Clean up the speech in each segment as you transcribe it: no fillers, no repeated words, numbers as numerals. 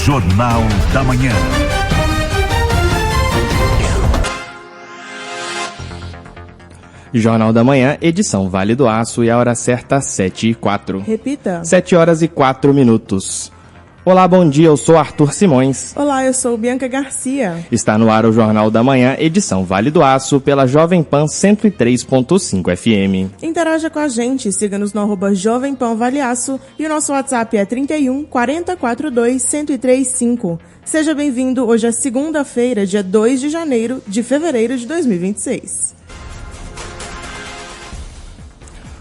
Jornal da Manhã. Jornal da Manhã, edição Vale do Aço, e a hora certa 7h04. Repita. 7h04. Olá, bom dia, eu sou Arthur Simões. Olá, eu sou Bianca Garcia. Está no ar o Jornal da Manhã, edição Vale do Aço, pela Jovem Pan 103.5 FM. Interaja com a gente, siga-nos no @Jovem Pan Vale Aço e o nosso WhatsApp é 31 40 42 1035. Seja bem-vindo, hoje é segunda-feira, dia 2 de fevereiro de 2026.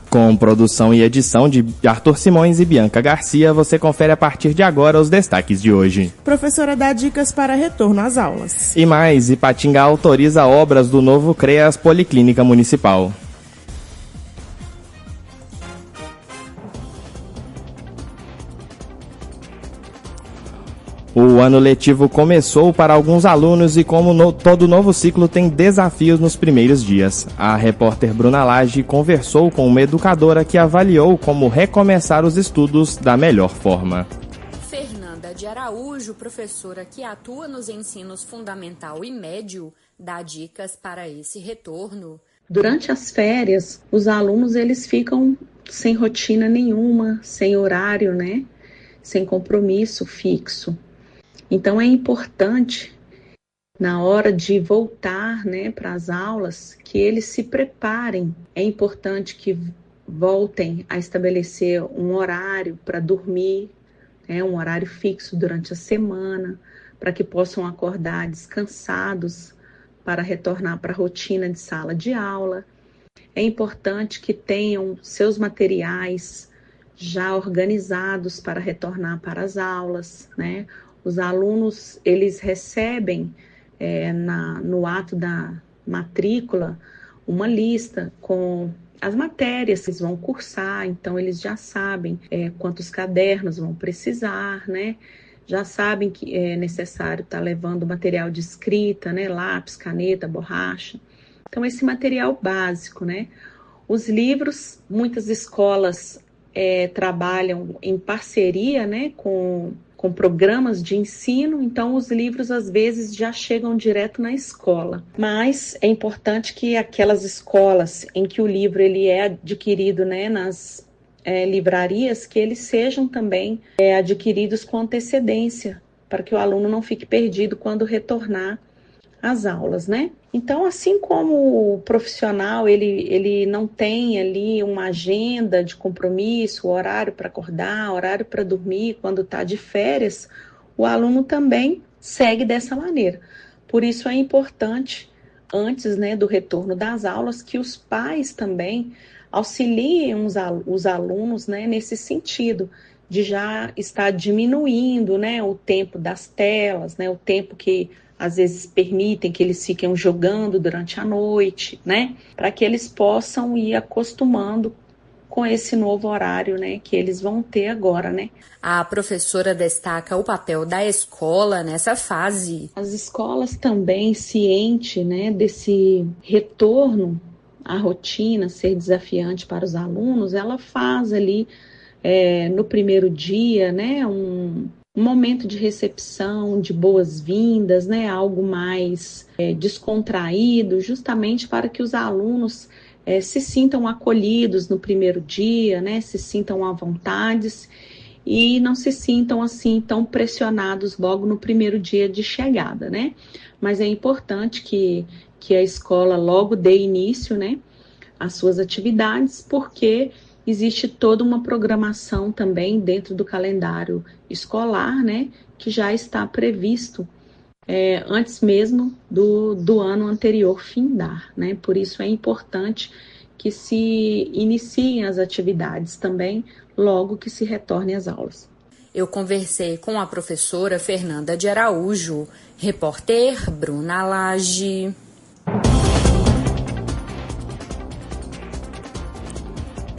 Com produção e edição de Arthur Simões e Bianca Garcia, você confere a partir de agora os destaques de hoje. Professora dá dicas para retorno às aulas. E mais, Ipatingá autoriza obras do novo CREAS Policlínica Municipal. O ano letivo começou para alguns alunos e, como todo novo ciclo, tem desafios nos primeiros dias. A repórter Bruna Lage conversou com uma educadora que avaliou como recomeçar os estudos da melhor forma. Fernanda de Araújo, professora que atua nos ensinos fundamental e médio, dá dicas para esse retorno. Durante as férias, os alunos eles ficam sem rotina nenhuma, sem horário, né? Sem compromisso fixo. Então é importante, na hora de voltar, né, para as aulas, que eles se preparem. É importante que voltem a estabelecer um horário para dormir, né, um horário fixo durante a semana, para que possam acordar descansados para retornar para a rotina de sala de aula. É importante que tenham seus materiais já organizados para retornar para as aulas, né? Os alunos, eles recebem no ato da matrícula uma lista com as matérias que eles vão cursar, então eles já sabem quantos cadernos vão precisar, né? Já sabem que é necessário estar levando material de escrita, né? Lápis, caneta, borracha. Então, esse material básico, né? Os livros, muitas escolas trabalham em parceria, né, com programas de ensino, então os livros às vezes já chegam direto na escola. Mas é importante que aquelas escolas em que o livro ele é adquirido, né, nas livrarias, que eles sejam também adquiridos com antecedência, para que o aluno não fique perdido quando retornar às aulas, né? Então, assim como o profissional ele não tem ali uma agenda de compromisso, horário para acordar, horário para dormir quando está de férias, o aluno também segue dessa maneira. Por isso é importante, antes, né, do retorno das aulas, que os pais também auxiliem os alunos, né, nesse sentido, de já estar diminuindo, né, o tempo das telas, né, o tempo que às vezes permitem que eles fiquem jogando durante a noite, né? Para que eles possam ir acostumando com esse novo horário, né? Que eles vão ter agora, né? A professora destaca o papel da escola nessa fase. As escolas também, ciente, né, desse retorno à rotina ser desafiante para os alunos, ela faz ali no primeiro dia, né, um momento de recepção, de boas-vindas, né? Algo mais descontraído, justamente para que os alunos se sintam acolhidos no primeiro dia, né? Se sintam à vontade e não se sintam assim tão pressionados logo no primeiro dia de chegada, né? Mas é importante que a escola logo dê início, né, às suas atividades, porque existe toda uma programação também dentro do calendário escolar, né, que já está previsto antes mesmo do ano anterior findar, né? Por isso é importante que se iniciem as atividades também logo que se retorne às aulas. Eu conversei com a professora Fernanda de Araújo, repórter Bruna Lage.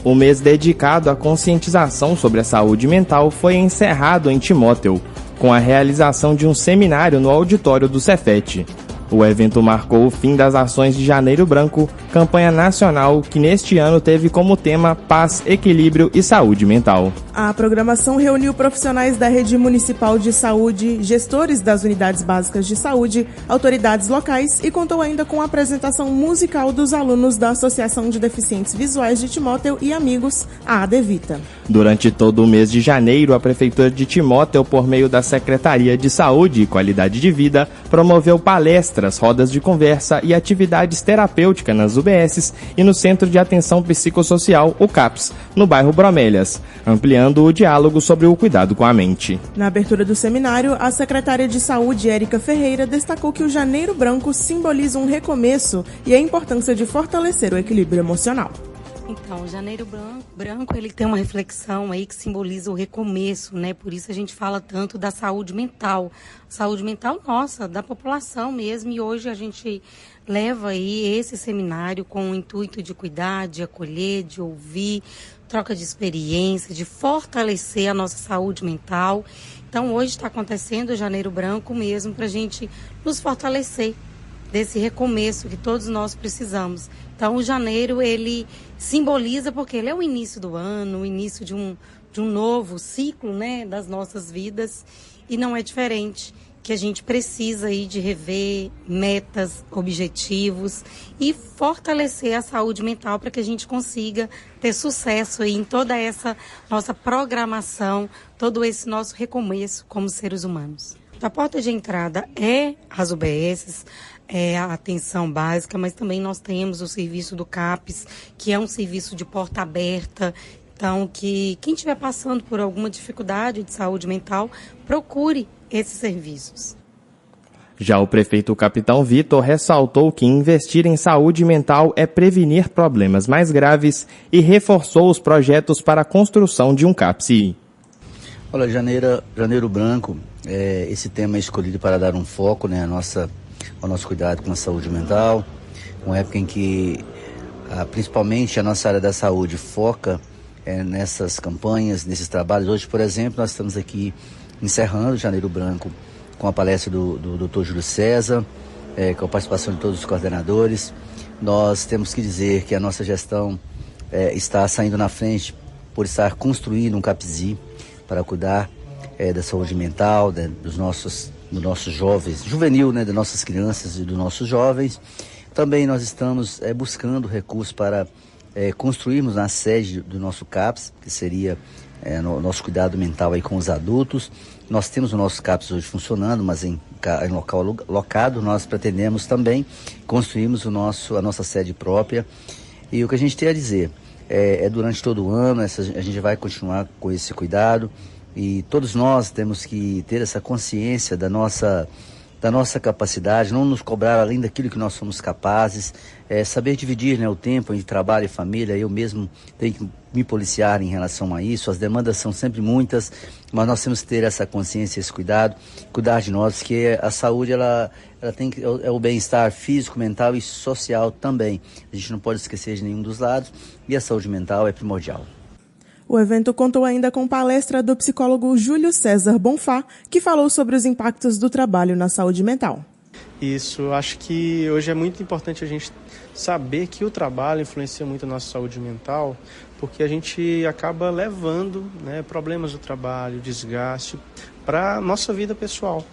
O mês dedicado à conscientização sobre a saúde mental foi encerrado em Timóteo, com a realização de um seminário no auditório do Cefet. O evento marcou o fim das ações de Janeiro Branco, campanha nacional que neste ano teve como tema Paz, Equilíbrio e Saúde Mental. A programação reuniu profissionais da Rede Municipal de Saúde, gestores das unidades básicas de saúde, autoridades locais e contou ainda com a apresentação musical dos alunos da Associação de Deficientes Visuais de Timóteo e Amigos, a ADEVITA. Durante todo o mês de janeiro, a Prefeitura de Timóteo, por meio da Secretaria de Saúde e Qualidade de Vida, promoveu palestras, rodas de conversa e atividades terapêuticas nas UBSs e no Centro de Atenção Psicossocial, o CAPS, no bairro Bromélias, ampliando o diálogo sobre o cuidado com a mente. Na abertura do seminário, a secretária de Saúde, Érica Ferreira, destacou que o Janeiro Branco simboliza um recomeço e a importância de fortalecer o equilíbrio emocional. Então, o Janeiro Branco, ele tem uma reflexão aí que simboliza o recomeço, né? Por isso a gente fala tanto da saúde mental. Saúde mental nossa, da população mesmo. E hoje a gente leva aí esse seminário com o intuito de cuidar, de acolher, de ouvir, troca de experiência, de fortalecer a nossa saúde mental. Então, hoje está acontecendo o Janeiro Branco mesmo para a gente nos fortalecer desse recomeço que todos nós precisamos. Então, o janeiro, ele simboliza porque ele é o início do ano, o início de um novo ciclo, né, das nossas vidas, e não é diferente, que a gente precisa aí de rever metas, objetivos e fortalecer a saúde mental para que a gente consiga ter sucesso aí em toda essa nossa programação, todo esse nosso recomeço como seres humanos. A porta de entrada é as UBSs, é a atenção básica, mas também nós temos o serviço do CAPS, que é um serviço de porta aberta. Então, que quem estiver passando por alguma dificuldade de saúde mental, procure esses serviços. Já o prefeito Capitão Vitor ressaltou que investir em saúde mental é prevenir problemas mais graves e reforçou os projetos para a construção de um CAPS. Olha, Janeiro Branco, esse tema é escolhido para dar um foco, né, ao nosso cuidado com a saúde mental, uma época em que principalmente a nossa área da saúde foca nessas campanhas, nesses trabalhos. Hoje, por exemplo, nós estamos aqui encerrando o Janeiro Branco com a palestra do Dr. Júlio César, com a participação de todos os coordenadores. Nós temos que dizer que a nossa gestão está saindo na frente por estar construindo um CAPSI para cuidar da saúde mental, dos nossos jovens, juvenil, né, das nossas crianças e dos nossos jovens. Também nós estamos buscando recursos para construirmos na sede do nosso CAPS, que seria o nosso cuidado mental aí com os adultos. Nós temos o nosso CAPS hoje funcionando, mas em local locado. Nós pretendemos também construirmos a nossa sede própria. E o que a gente tem a dizer durante todo o ano, a gente vai continuar com esse cuidado. E todos nós temos que ter essa consciência da nossa capacidade, não nos cobrar além daquilo que nós somos capazes, saber dividir, né, o tempo entre trabalho e família. Eu mesmo tenho que me policiar em relação a isso. As demandas são sempre muitas, mas nós temos que ter essa consciência, esse cuidado, cuidar de nós, que a saúde ela tem que, é o bem-estar físico, mental e social também. A gente não pode esquecer de nenhum dos lados, e a saúde mental é primordial. O evento contou ainda com palestra do psicólogo Júlio César Bonfá, que falou sobre os impactos do trabalho na saúde mental. Isso, acho que hoje é muito importante a gente saber que o trabalho influencia muito a nossa saúde mental, porque a gente acaba levando, né, problemas do trabalho, desgaste, para a nossa vida pessoal.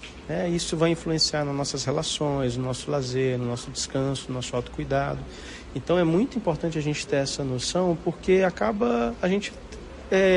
Isso vai influenciar nas nossas relações, no nosso lazer, no nosso descanso, no nosso autocuidado. Então é muito importante a gente ter essa noção, porque acaba a gente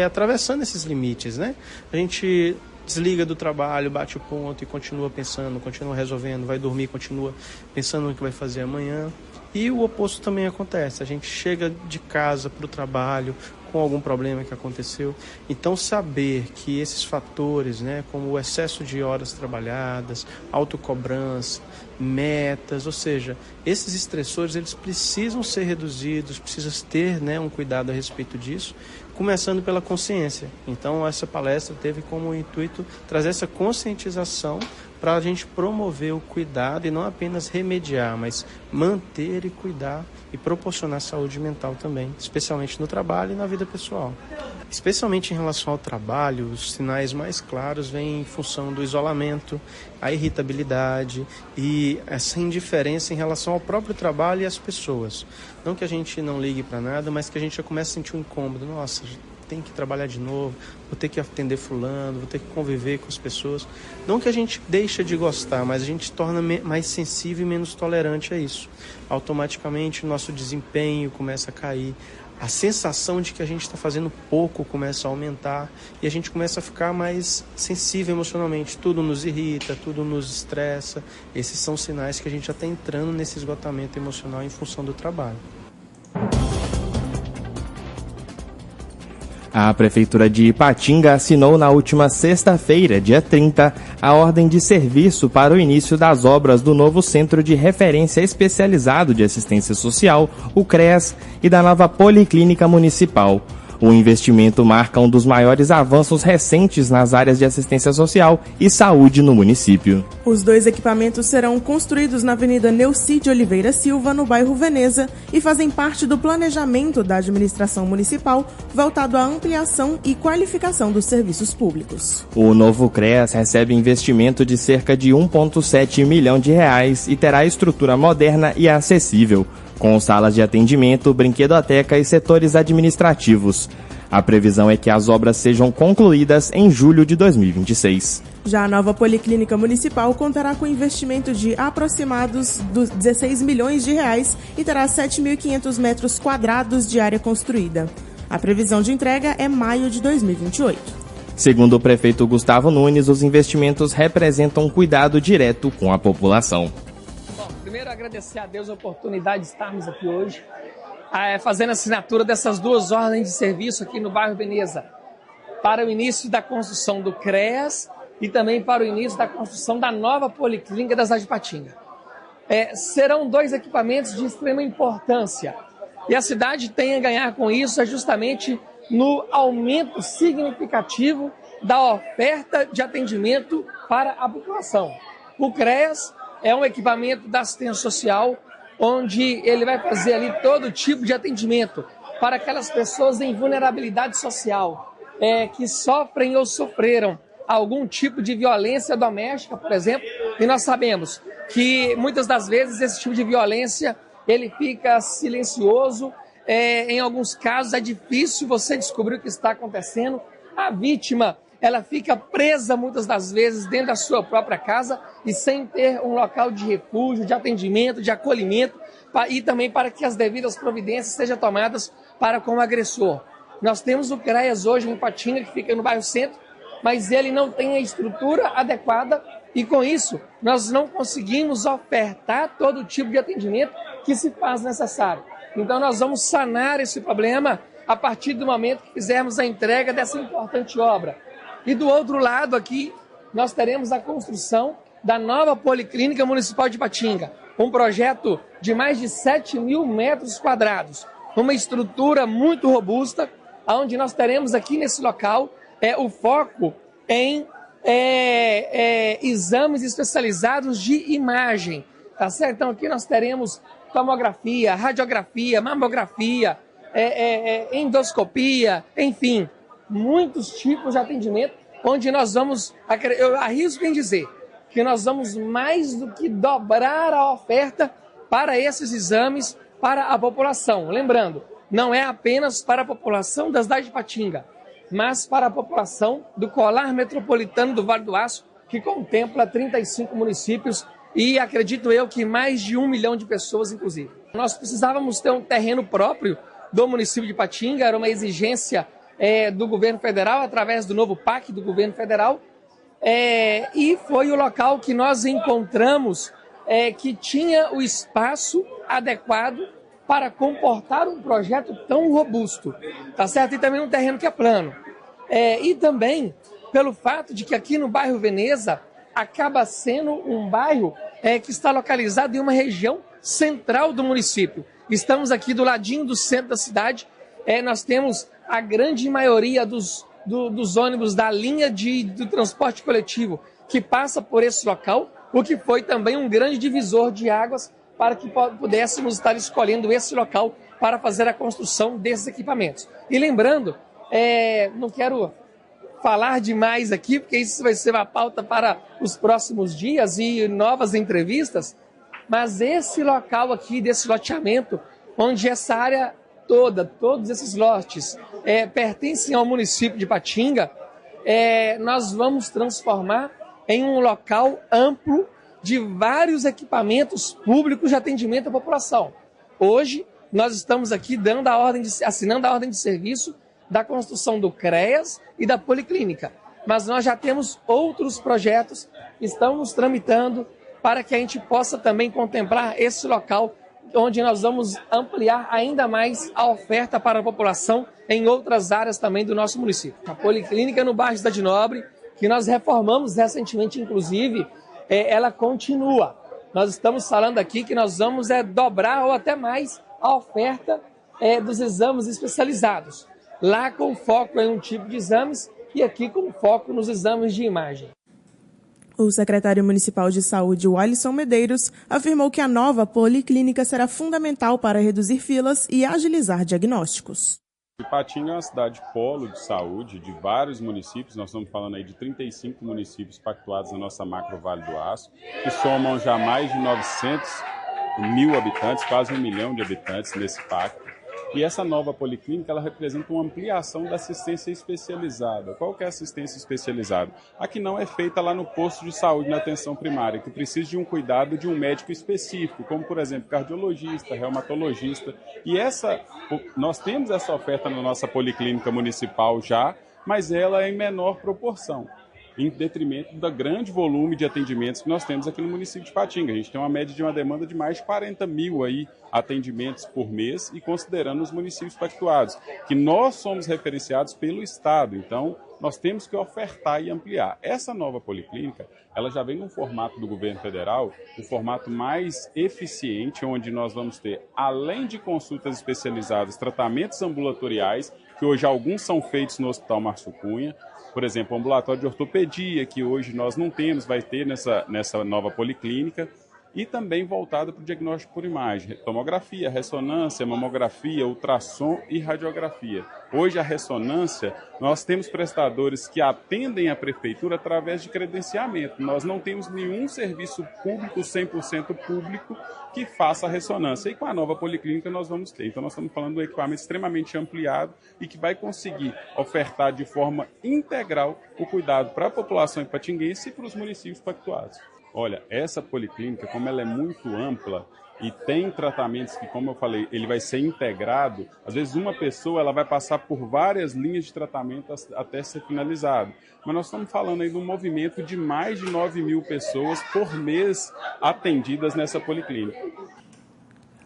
atravessando esses limites, né? A gente desliga do trabalho, bate o ponto e continua pensando, continua resolvendo, vai dormir, continua pensando no que vai fazer amanhã. E o oposto também acontece, a gente chega de casa para o trabalho com algum problema que aconteceu. Então saber que esses fatores, né, como o excesso de horas trabalhadas, autocobrança, metas, ou seja, esses estressores eles precisam ser reduzidos, precisa ter, né, um cuidado a respeito disso, começando pela consciência. Então essa palestra teve como intuito trazer essa conscientização para a gente promover o cuidado e não apenas remediar, mas manter e cuidar e proporcionar saúde mental também, especialmente no trabalho e na vida pessoal. Especialmente em relação ao trabalho, os sinais mais claros vêm em função do isolamento, a irritabilidade e essa indiferença em relação ao próprio trabalho e às pessoas. Não que a gente não ligue para nada, mas que a gente já começa a sentir um incômodo. Nossa, tem que trabalhar de novo, vou ter que atender fulano, vou ter que conviver com as pessoas. Não que a gente deixa de gostar, mas a gente se torna mais sensível e menos tolerante a isso. Automaticamente o nosso desempenho começa a cair, a sensação de que a gente está fazendo pouco começa a aumentar e a gente começa a ficar mais sensível emocionalmente. Tudo nos irrita, tudo nos estressa. Esses são sinais que a gente já está entrando nesse esgotamento emocional em função do trabalho. A Prefeitura de Ipatinga assinou na última sexta-feira, dia 30, a ordem de serviço para o início das obras do novo Centro de Referência Especializado de Assistência Social, o CREAS, e da nova Policlínica Municipal. O investimento marca um dos maiores avanços recentes nas áreas de assistência social e saúde no município. Os dois equipamentos serão construídos na Avenida Neuci de Oliveira Silva, no bairro Veneza, e fazem parte do planejamento da administração municipal voltado à ampliação e qualificação dos serviços públicos. O novo CREAS recebe investimento de cerca de 1,7 milhão de reais e terá estrutura moderna e acessível, com salas de atendimento, brinquedoteca e setores administrativos. A previsão é que as obras sejam concluídas em julho de 2026. Já a nova Policlínica Municipal contará com investimento de aproximados 16 milhões de reais e terá 7.500 metros quadrados de área construída. A previsão de entrega é maio de 2028. Segundo o prefeito Gustavo Nunes, os investimentos representam um cuidado direto com a população. Primeiro, agradecer a Deus a oportunidade de estarmos aqui hoje, fazendo a assinatura dessas duas ordens de serviço aqui no bairro Veneza, para o início da construção do CREAS e também para o início da construção da nova Policlínica da cidade de Ipatinga. Serão dois equipamentos de extrema importância e a cidade tem a ganhar com isso justamente no aumento significativo da oferta de atendimento para a população. O CREAS é um equipamento da assistência social, onde ele vai fazer ali todo tipo de atendimento para aquelas pessoas em vulnerabilidade social, que sofrem ou sofreram algum tipo de violência doméstica, por exemplo, e nós sabemos que muitas das vezes esse tipo de violência ele fica silencioso, em alguns casos é difícil você descobrir o que está acontecendo, a vítima ela fica presa muitas das vezes dentro da sua própria casa e sem ter um local de refúgio, de atendimento, de acolhimento e também para que as devidas providências sejam tomadas para com o agressor. Nós temos o CREAS hoje em Ipatinga, que fica no bairro Centro, mas ele não tem a estrutura adequada e com isso nós não conseguimos ofertar todo tipo de atendimento que se faz necessário. Então nós vamos sanar esse problema a partir do momento que fizermos a entrega dessa importante obra. E do outro lado aqui, nós teremos a construção da nova Policlínica Municipal de Ipatinga, um projeto de mais de 7.000 metros quadrados, uma estrutura muito robusta, onde nós teremos aqui nesse local o foco em exames especializados de imagem, tá certo? Então aqui nós teremos tomografia, radiografia, mamografia, endoscopia, enfim, muitos tipos de atendimento, onde nós vamos, eu arrisco em dizer, que nós vamos mais do que dobrar a oferta para esses exames para a população. Lembrando, não é apenas para a população da cidade de Ipatinga, mas para a população do Colar Metropolitano do Vale do Aço, que contempla 35 municípios e acredito eu que mais de 1 milhão de pessoas, inclusive. Nós precisávamos ter um terreno próprio do município de Ipatinga, era uma exigência do governo federal, através do novo PAC do governo federal, e foi o local que nós encontramos que tinha o espaço adequado para comportar um projeto tão robusto, tá certo? E também um terreno que é plano. E também pelo fato de que aqui no bairro Veneza acaba sendo um bairro que está localizado em uma região central do município. Estamos aqui do ladinho do centro da cidade, nós temos a grande maioria dos ônibus da linha do transporte coletivo que passa por esse local, o que foi também um grande divisor de águas para que pudéssemos estar escolhendo esse local para fazer a construção desses equipamentos. E lembrando, não quero falar demais aqui, porque isso vai ser uma pauta para os próximos dias e novas entrevistas, mas esse local aqui, desse loteamento, onde essa área toda, todos esses lotes pertencem ao município de Ipatinga, nós vamos transformar em um local amplo de vários equipamentos públicos de atendimento à população. Hoje, nós estamos aqui assinando a ordem de serviço da construção do CREAS e da Policlínica. Mas nós já temos outros projetos que estamos tramitando para que a gente possa também contemplar esse local onde nós vamos ampliar ainda mais a oferta para a população em outras áreas também do nosso município. A Policlínica no bairro Cidade Nobre, que nós reformamos recentemente, inclusive, ela continua. Nós estamos falando aqui que nós vamos dobrar ou até mais a oferta dos exames especializados. Lá com foco em um tipo de exames e aqui com foco nos exames de imagem. O secretário municipal de saúde, Alisson Medeiros, afirmou que a nova policlínica será fundamental para reduzir filas e agilizar diagnósticos. Ipatinga é uma cidade polo de saúde de vários municípios, nós estamos falando aí de 35 municípios pactuados na nossa macro Vale do Aço, que somam já mais de 900 mil habitantes, quase 1 milhão de habitantes nesse pacto. E essa nova policlínica, ela representa uma ampliação da assistência especializada. Qual que é a assistência especializada? A que não é feita lá no posto de saúde, na atenção primária, que precisa de um cuidado de um médico específico, como, por exemplo, cardiologista, reumatologista. E nós temos essa oferta na nossa policlínica municipal já, mas ela é em menor proporção, em detrimento do grande volume de atendimentos que nós temos aqui no município de Ipatinga. A gente tem uma média de uma demanda de mais de 40 mil atendimentos por mês, e considerando os municípios pactuados, que nós somos referenciados pelo Estado, então nós temos que ofertar e ampliar. Essa nova policlínica, ela já vem num formato do governo federal, um formato mais eficiente, onde nós vamos ter, além de consultas especializadas, tratamentos ambulatoriais, que hoje alguns são feitos no Hospital Márcio Cunha. Por exemplo, o ambulatório de ortopedia, que hoje nós não temos, vai ter nessa nova policlínica, e também voltado para o diagnóstico por imagem, tomografia, ressonância, mamografia, ultrassom e radiografia. Hoje a ressonância, nós temos prestadores que atendem a prefeitura através de credenciamento. Nós não temos nenhum serviço público, 100% público, que faça a ressonância. E com a nova policlínica nós vamos ter. Então nós estamos falando de um equipamento extremamente ampliado e que vai conseguir ofertar de forma integral o cuidado para a população ipatinguense e para os municípios pactuados. Olha, essa policlínica, como ela é muito ampla e tem tratamentos que, como eu falei, ele vai ser integrado, às vezes uma pessoa ela vai passar por várias linhas de tratamento até ser finalizado. Mas nós estamos falando aí de um movimento de mais de 9 mil pessoas por mês atendidas nessa policlínica.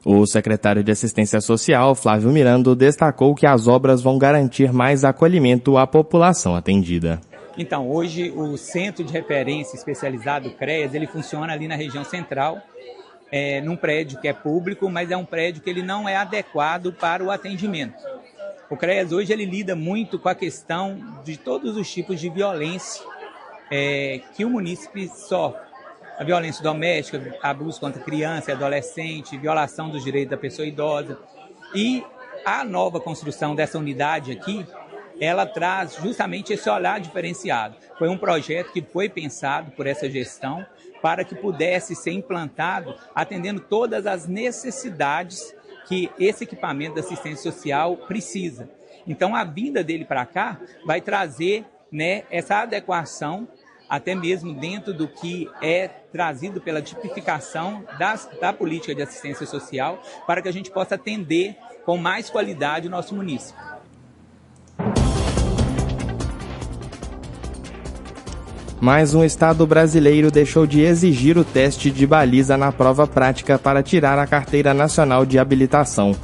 O secretário de Assistência Social, Flávio Miranda, destacou que as obras vão garantir mais acolhimento à população atendida. Então, hoje o Centro de Referência Especializado CREAS, ele funciona ali na região central, num prédio que é público, mas é um prédio que ele não é adequado para o atendimento. O CREAS hoje ele lida muito com a questão de todos os tipos de violência que o munícipe sofre. A violência doméstica, abuso contra criança e adolescente, violação dos direitos da pessoa idosa. E a nova construção dessa unidade aqui, ela traz justamente esse olhar diferenciado. Foi um projeto que foi pensado por essa gestão para que pudesse ser implantado atendendo todas as necessidades que esse equipamento de assistência social precisa. Então, a vinda dele para cá vai trazer, essa adequação, até mesmo dentro do que é trazido pela tipificação da política de assistência social, para que a gente possa atender com mais qualidade o nosso município. Mais um estado brasileiro deixou de exigir o teste de baliza na prova prática para tirar a Carteira Nacional de Habilitação.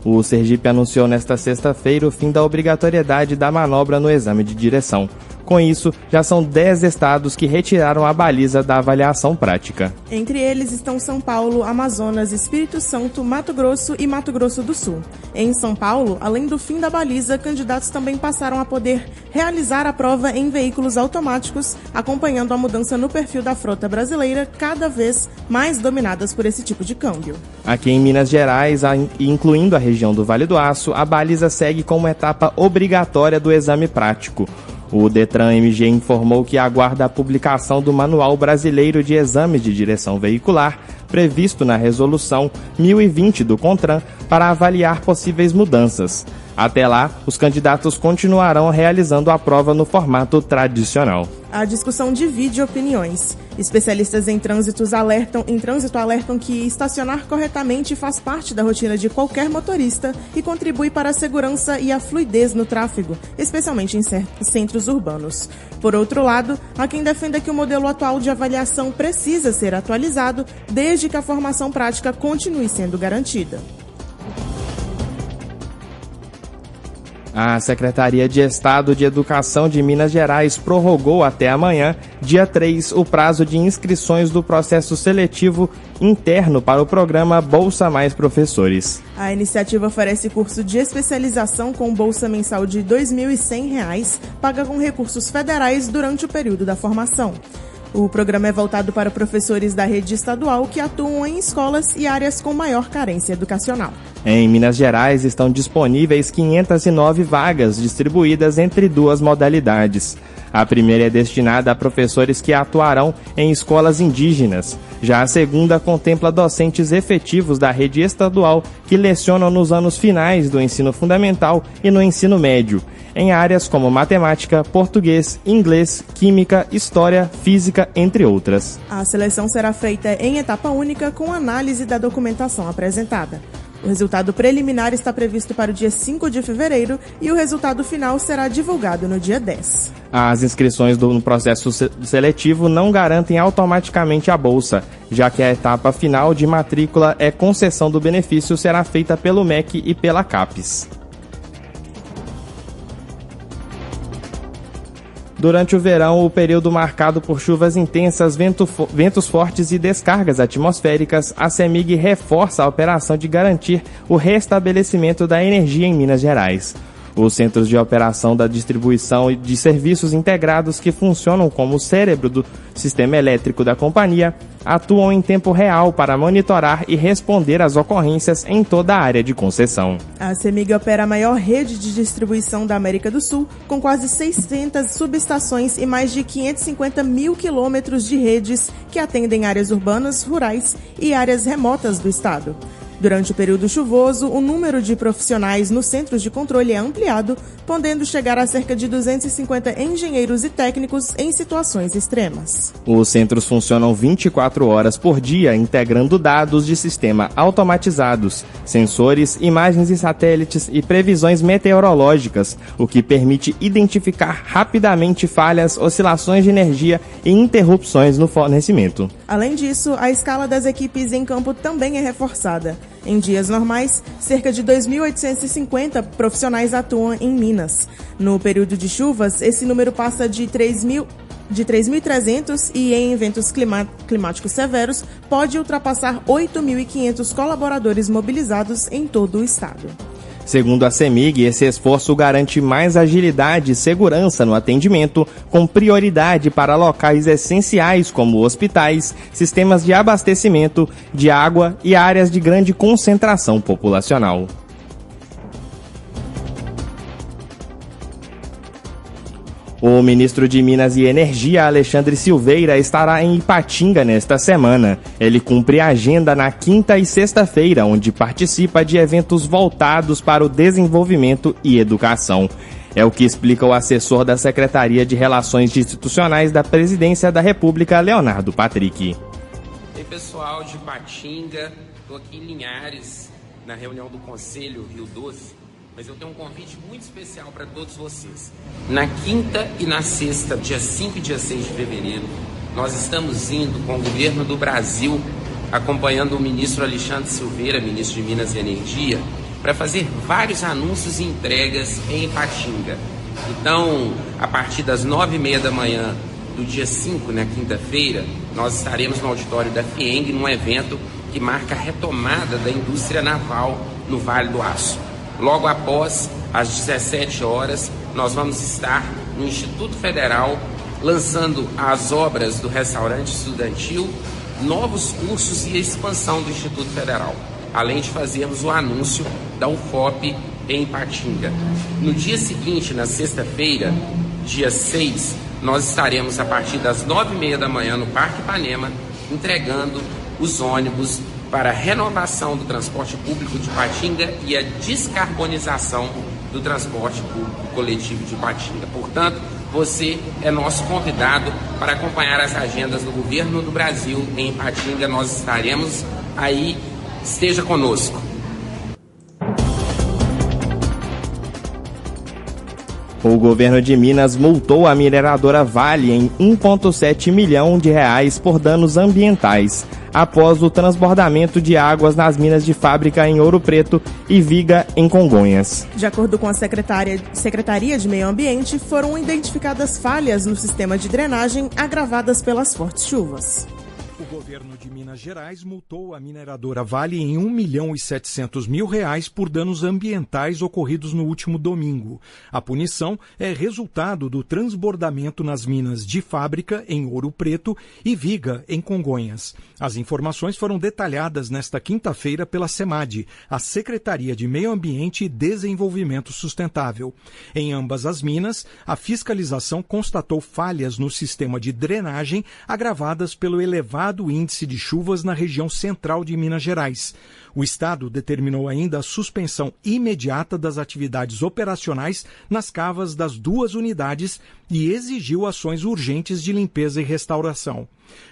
O Sergipe anunciou nesta sexta-feira o fim da obrigatoriedade da manobra no exame de direção. Com isso, já são 10 estados que retiraram a baliza da avaliação prática. Entre eles estão São Paulo, Amazonas, Espírito Santo, Mato Grosso e Mato Grosso do Sul. Em São Paulo, além do fim da baliza, candidatos também passaram a poder realizar a prova em veículos automáticos, acompanhando a mudança no perfil da frota brasileira, cada vez mais dominadas por esse tipo de câmbio. Aqui em Minas Gerais, incluindo a região do Vale do Aço, a baliza segue como etapa obrigatória do exame prático. O Detran-MG informou que aguarda a publicação do Manual Brasileiro de Exames de Direção Veicular, previsto na Resolução 1020 do CONTRAN, para avaliar possíveis mudanças. Até lá, os candidatos continuarão realizando a prova no formato tradicional. A discussão divide opiniões. Especialistas em trânsito alertam que estacionar corretamente faz parte da rotina de qualquer motorista e contribui para a segurança e a fluidez no tráfego, especialmente em centros urbanos. Por outro lado, há quem defenda que o modelo atual de avaliação precisa ser atualizado desde que a formação prática continue sendo garantida. A Secretaria de Estado de Educação de Minas Gerais prorrogou até amanhã, dia 3, o prazo de inscrições do processo seletivo interno para o programa Bolsa Mais Professores. A iniciativa oferece curso de especialização com bolsa mensal de R$ 2.100, paga com recursos federais durante o período da formação. O programa é voltado para professores da rede estadual que atuam em escolas e áreas com maior carência educacional. Em Minas Gerais estão disponíveis 509 vagas distribuídas entre duas modalidades. A primeira é destinada a professores que atuarão em escolas indígenas. Já a segunda contempla docentes efetivos da rede estadual que lecionam nos anos finais do ensino fundamental e no ensino médio, em áreas como matemática, português, inglês, química, história, física, entre outras. A seleção será feita em etapa única com análise da documentação apresentada. O resultado preliminar está previsto para o dia 5 de fevereiro e o resultado final será divulgado no dia 10. As inscrições no processo seletivo não garantem automaticamente a bolsa, já que a etapa final de matrícula e concessão do benefício será feita pelo MEC e pela CAPES. Durante o verão, o período marcado por chuvas intensas, ventos fortes e descargas atmosféricas, a CEMIG reforça a operação de garantir o restabelecimento da energia em Minas Gerais. Os Centros de Operação da Distribuição de Serviços Integrados, que funcionam como o cérebro do sistema elétrico da companhia, atuam em tempo real para monitorar e responder às ocorrências em toda a área de concessão. A CEMIG opera a maior rede de distribuição da América do Sul, com quase 600 subestações e mais de 550 mil quilômetros de redes que atendem áreas urbanas, rurais e áreas remotas do estado. Durante o período chuvoso, o número de profissionais nos centros de controle é ampliado, podendo chegar a cerca de 250 engenheiros e técnicos em situações extremas. Os centros funcionam 24 horas por dia, integrando dados de sistema automatizados, sensores, imagens de satélites e previsões meteorológicas, o que permite identificar rapidamente falhas, oscilações de energia e interrupções no fornecimento. Além disso, a escala das equipes em campo também é reforçada. Em dias normais, cerca de 2.850 profissionais atuam em Minas. No período de chuvas, esse número passa de 3.300 e em eventos climáticos severos pode ultrapassar 8.500 colaboradores mobilizados em todo o estado. Segundo a CEMIG, esse esforço garante mais agilidade e segurança no atendimento, com prioridade para locais essenciais como hospitais, sistemas de abastecimento de água e áreas de grande concentração populacional. O ministro de Minas e Energia, Alexandre Silveira, estará em Ipatinga nesta semana. Ele cumpre a agenda na quinta e sexta-feira, onde participa de eventos voltados para o desenvolvimento e educação. É o que explica o assessor da Secretaria de Relações Institucionais da Presidência da República, Leonardo Patrick. Ei, pessoal de Ipatinga, estou aqui em Linhares, na reunião do Conselho Rio Doce. Mas eu tenho um convite muito especial para todos vocês. Na quinta e na sexta, dia 5 e dia 6 de fevereiro, nós estamos indo com o governo do Brasil, acompanhando o ministro Alexandre Silveira, ministro de Minas e Energia, para fazer vários anúncios e entregas em Ipatinga. Então, a partir das 9h30 da manhã do dia 5, na quinta-feira, nós estaremos no auditório da FIENG, num evento que marca a retomada da indústria naval no Vale do Aço. Logo após, às 17 horas, nós vamos estar no Instituto Federal lançando as obras do restaurante estudantil, novos cursos e a expansão do Instituto Federal, além de fazermos o anúncio da UFOP em Ipatinga. No dia seguinte, na sexta-feira, dia 6, nós estaremos a partir das 9h30 da manhã no Parque Ipanema, entregando os ônibus para a renovação do transporte público de Ipatinga e a descarbonização do transporte público coletivo de Ipatinga. Portanto, você é nosso convidado para acompanhar as agendas do governo do Brasil em Ipatinga. Nós estaremos aí, esteja conosco. O governo de Minas multou a mineradora Vale em R$ 1,7 milhão por danos ambientais, após o transbordamento de águas nas minas de Fábrica em Ouro Preto e Viga em Congonhas. De acordo com a Secretaria de Meio Ambiente, foram identificadas falhas no sistema de drenagem agravadas pelas fortes chuvas. O governo de Minas Gerais multou a mineradora Vale em R$ 1.700.000 por danos ambientais ocorridos no último domingo. A punição é resultado do transbordamento nas minas de Fábrica, em Ouro Preto, e Viga, em Congonhas. As informações foram detalhadas nesta quinta-feira pela SEMAD, a Secretaria de Meio Ambiente e Desenvolvimento Sustentável. Em ambas as minas, a fiscalização constatou falhas no sistema de drenagem agravadas pelo elevado índice de chuvas na região central de Minas Gerais. O Estado determinou ainda a suspensão imediata das atividades operacionais nas cavas das duas unidades e exigiu ações urgentes de limpeza e restauração.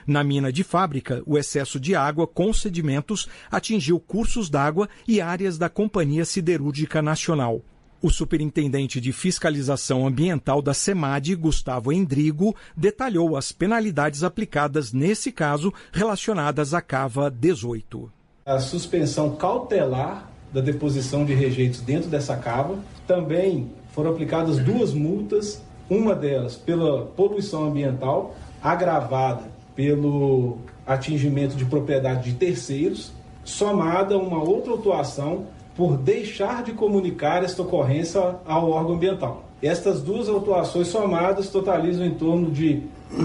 Na mina de Fábrica, o excesso de água com sedimentos atingiu cursos d'água e áreas da Companhia Siderúrgica Nacional. O superintendente de fiscalização ambiental da SEMAD, Gustavo Endrigo, detalhou as penalidades aplicadas nesse caso relacionadas à cava 18. A suspensão cautelar da deposição de rejeitos dentro dessa cava. Também foram aplicadas 2 multas, uma delas pela poluição ambiental, agravada pelo atingimento de propriedade de terceiros, somada a uma outra autuação por deixar de comunicar esta ocorrência ao órgão ambiental. Estas 2 autuações somadas totalizam em torno de R$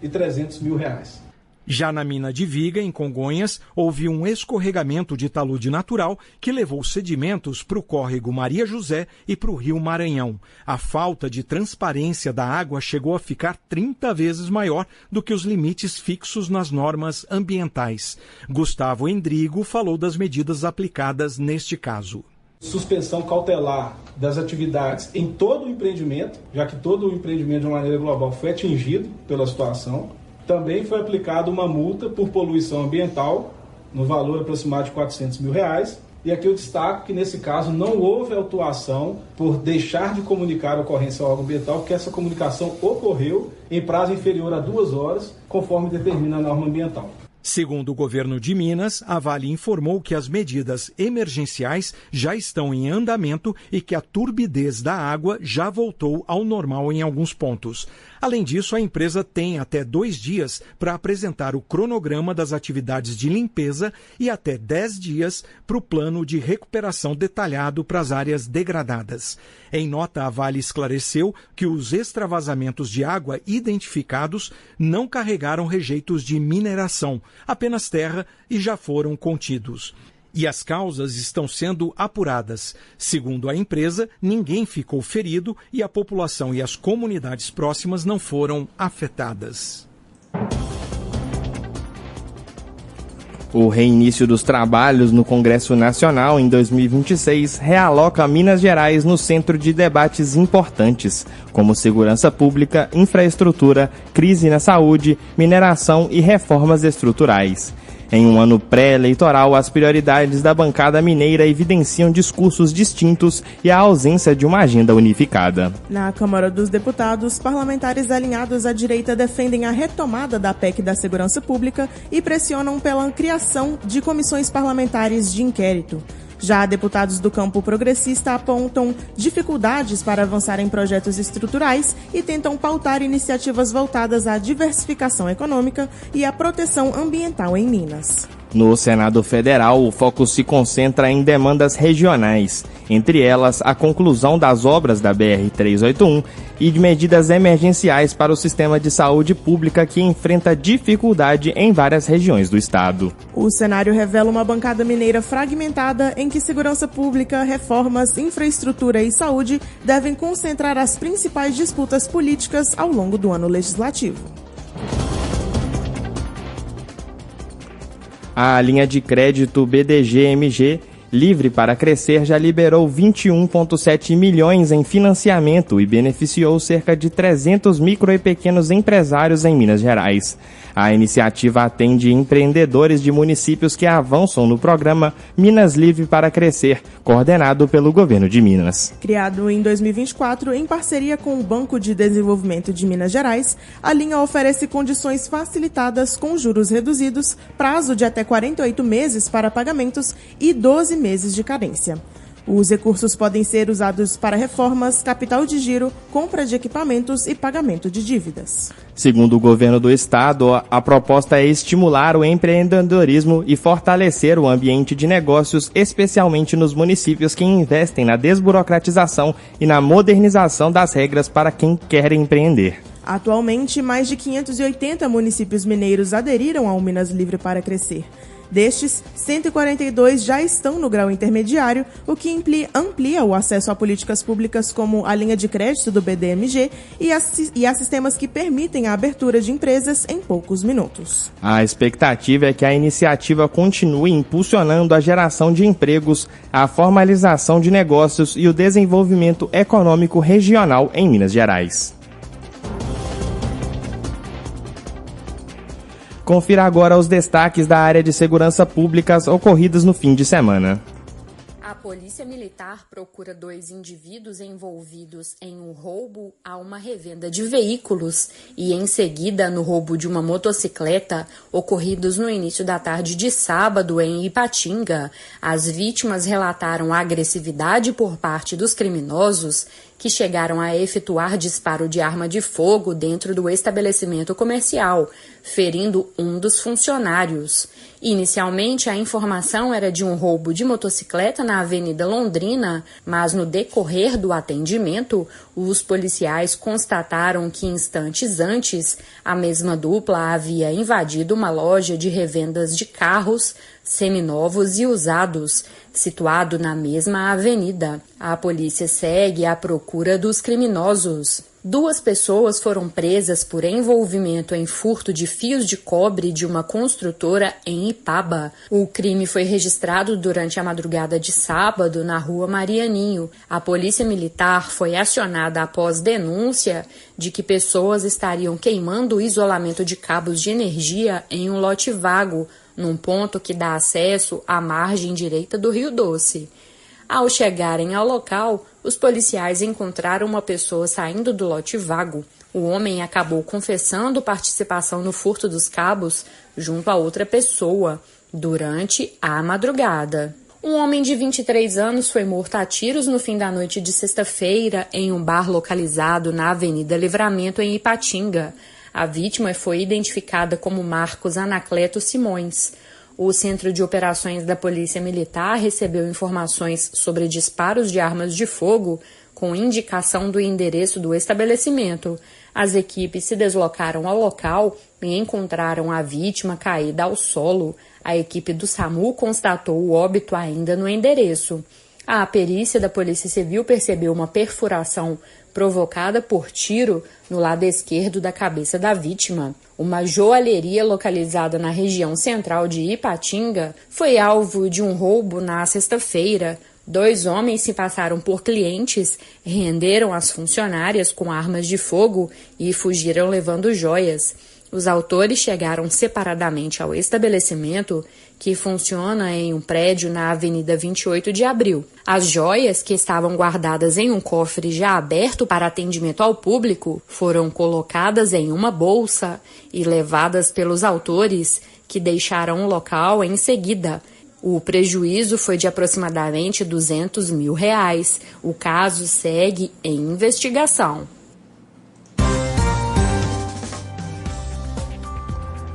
1.300.000. Já na mina de Viga, em Congonhas, houve um escorregamento de talude natural que levou sedimentos para o córrego Maria José e para o rio Maranhão. A falta de transparência da água chegou a ficar 30 vezes maior do que os limites fixos nas normas ambientais. Gustavo Endrigo falou das medidas aplicadas neste caso. Suspensão cautelar das atividades em todo o empreendimento, já que todo o empreendimento de uma maneira global foi atingido pela situação. Também foi aplicada uma multa por poluição ambiental, no valor aproximado de R$ 400.000. E aqui eu destaco que, nesse caso, não houve autuação por deixar de comunicar a ocorrência ao órgão ambiental, porque essa comunicação ocorreu em prazo inferior a 2 horas, conforme determina a norma ambiental. Segundo o governo de Minas, a Vale informou que as medidas emergenciais já estão em andamento e que a turbidez da água já voltou ao normal em alguns pontos. Além disso, a empresa tem até 2 dias para apresentar o cronograma das atividades de limpeza e até 10 dias para o plano de recuperação detalhado para as áreas degradadas. Em nota, a Vale esclareceu que os extravasamentos de água identificados não carregaram rejeitos de mineração, apenas terra, e já foram contidos. E as causas estão sendo apuradas. Segundo a empresa, ninguém ficou ferido e a população e as comunidades próximas não foram afetadas. O reinício dos trabalhos no Congresso Nacional em 2026 realoca Minas Gerais no centro de debates importantes, como segurança pública, infraestrutura, crise na saúde, mineração e reformas estruturais. Em um ano pré-eleitoral, as prioridades da bancada mineira evidenciam discursos distintos e a ausência de uma agenda unificada. Na Câmara dos Deputados, parlamentares alinhados à direita defendem a retomada da PEC da Segurança Pública e pressionam pela criação de comissões parlamentares de inquérito. Já deputados do campo progressista apontam dificuldades para avançar em projetos estruturais e tentam pautar iniciativas voltadas à diversificação econômica e à proteção ambiental em Minas. No Senado Federal, o foco se concentra em demandas regionais, entre elas a conclusão das obras da BR-381 e de medidas emergenciais para o sistema de saúde pública que enfrenta dificuldade em várias regiões do estado. O cenário revela uma bancada mineira fragmentada em que segurança pública, reformas, infraestrutura e saúde devem concentrar as principais disputas políticas ao longo do ano legislativo. A linha de crédito BDG-MG, livre para crescer, já liberou 21,7 milhões em financiamento e beneficiou cerca de 300 micro e pequenos empresários em Minas Gerais. A iniciativa atende empreendedores de municípios que avançam no programa Minas Livre para Crescer, coordenado pelo governo de Minas. Criado em 2024, em parceria com o Banco de Desenvolvimento de Minas Gerais, a linha oferece condições facilitadas com juros reduzidos, prazo de até 48 meses para pagamentos e 12 meses de carência. Os recursos podem ser usados para reformas, capital de giro, compra de equipamentos e pagamento de dívidas. Segundo o governo do estado, a proposta é estimular o empreendedorismo e fortalecer o ambiente de negócios, especialmente nos municípios que investem na desburocratização e na modernização das regras para quem quer empreender. Atualmente, mais de 580 municípios mineiros aderiram ao Minas Livre para Crescer. Destes, 142 já estão no grau intermediário, o que amplia o acesso a políticas públicas como a linha de crédito do BDMG e a sistemas que permitem a abertura de empresas em poucos minutos. A expectativa é que a iniciativa continue impulsionando a geração de empregos, a formalização de negócios e o desenvolvimento econômico regional em Minas Gerais. Confira agora os destaques da área de segurança pública ocorridos no fim de semana. A Polícia Militar procura 2 indivíduos envolvidos em um roubo a uma revenda de veículos e, em seguida, no roubo de uma motocicleta, ocorridos no início da tarde de sábado em Ipatinga. As vítimas relataram a agressividade por parte dos criminosos, que chegaram a efetuar disparo de arma de fogo dentro do estabelecimento comercial, ferindo um dos funcionários. Inicialmente, a informação era de um roubo de motocicleta na Avenida Londrina, mas no decorrer do atendimento, os policiais constataram que instantes antes, a mesma dupla havia invadido uma loja de revendas de carros seminovos e usados, situado na mesma avenida. A polícia segue à procura dos criminosos. 2 pessoas foram presas por envolvimento em furto de fios de cobre de uma construtora em Ipaba. O crime foi registrado durante a madrugada de sábado na rua Marianinho. A Polícia Militar foi acionada após denúncia de que pessoas estariam queimando o isolamento de cabos de energia em um lote vago, num ponto que dá acesso à margem direita do Rio Doce. Ao chegarem ao local, os policiais encontraram uma pessoa saindo do lote vago. O homem acabou confessando participação no furto dos cabos junto a outra pessoa, durante a madrugada. Um homem de 23 anos foi morto a tiros no fim da noite de sexta-feira em um bar localizado na Avenida Livramento, em Ipatinga. A vítima foi identificada como Marcos Anacleto Simões. O Centro de Operações da Polícia Militar recebeu informações sobre disparos de armas de fogo com indicação do endereço do estabelecimento. As equipes se deslocaram ao local e encontraram a vítima caída ao solo. A equipe do SAMU constatou o óbito ainda no endereço. A perícia da Polícia Civil percebeu uma perfuração provocada por tiro no lado esquerdo da cabeça da vítima. Uma joalheria localizada na região central de Ipatinga foi alvo de um roubo na sexta-feira. 2 homens se passaram por clientes, renderam as funcionárias com armas de fogo e fugiram levando joias. Os autores chegaram separadamente ao estabelecimento, que funciona em um prédio na Avenida 28 de Abril. As joias, que estavam guardadas em um cofre já aberto para atendimento ao público, foram colocadas em uma bolsa e levadas pelos autores, que deixaram o local em seguida. O prejuízo foi de aproximadamente R$200 mil. O caso segue em investigação.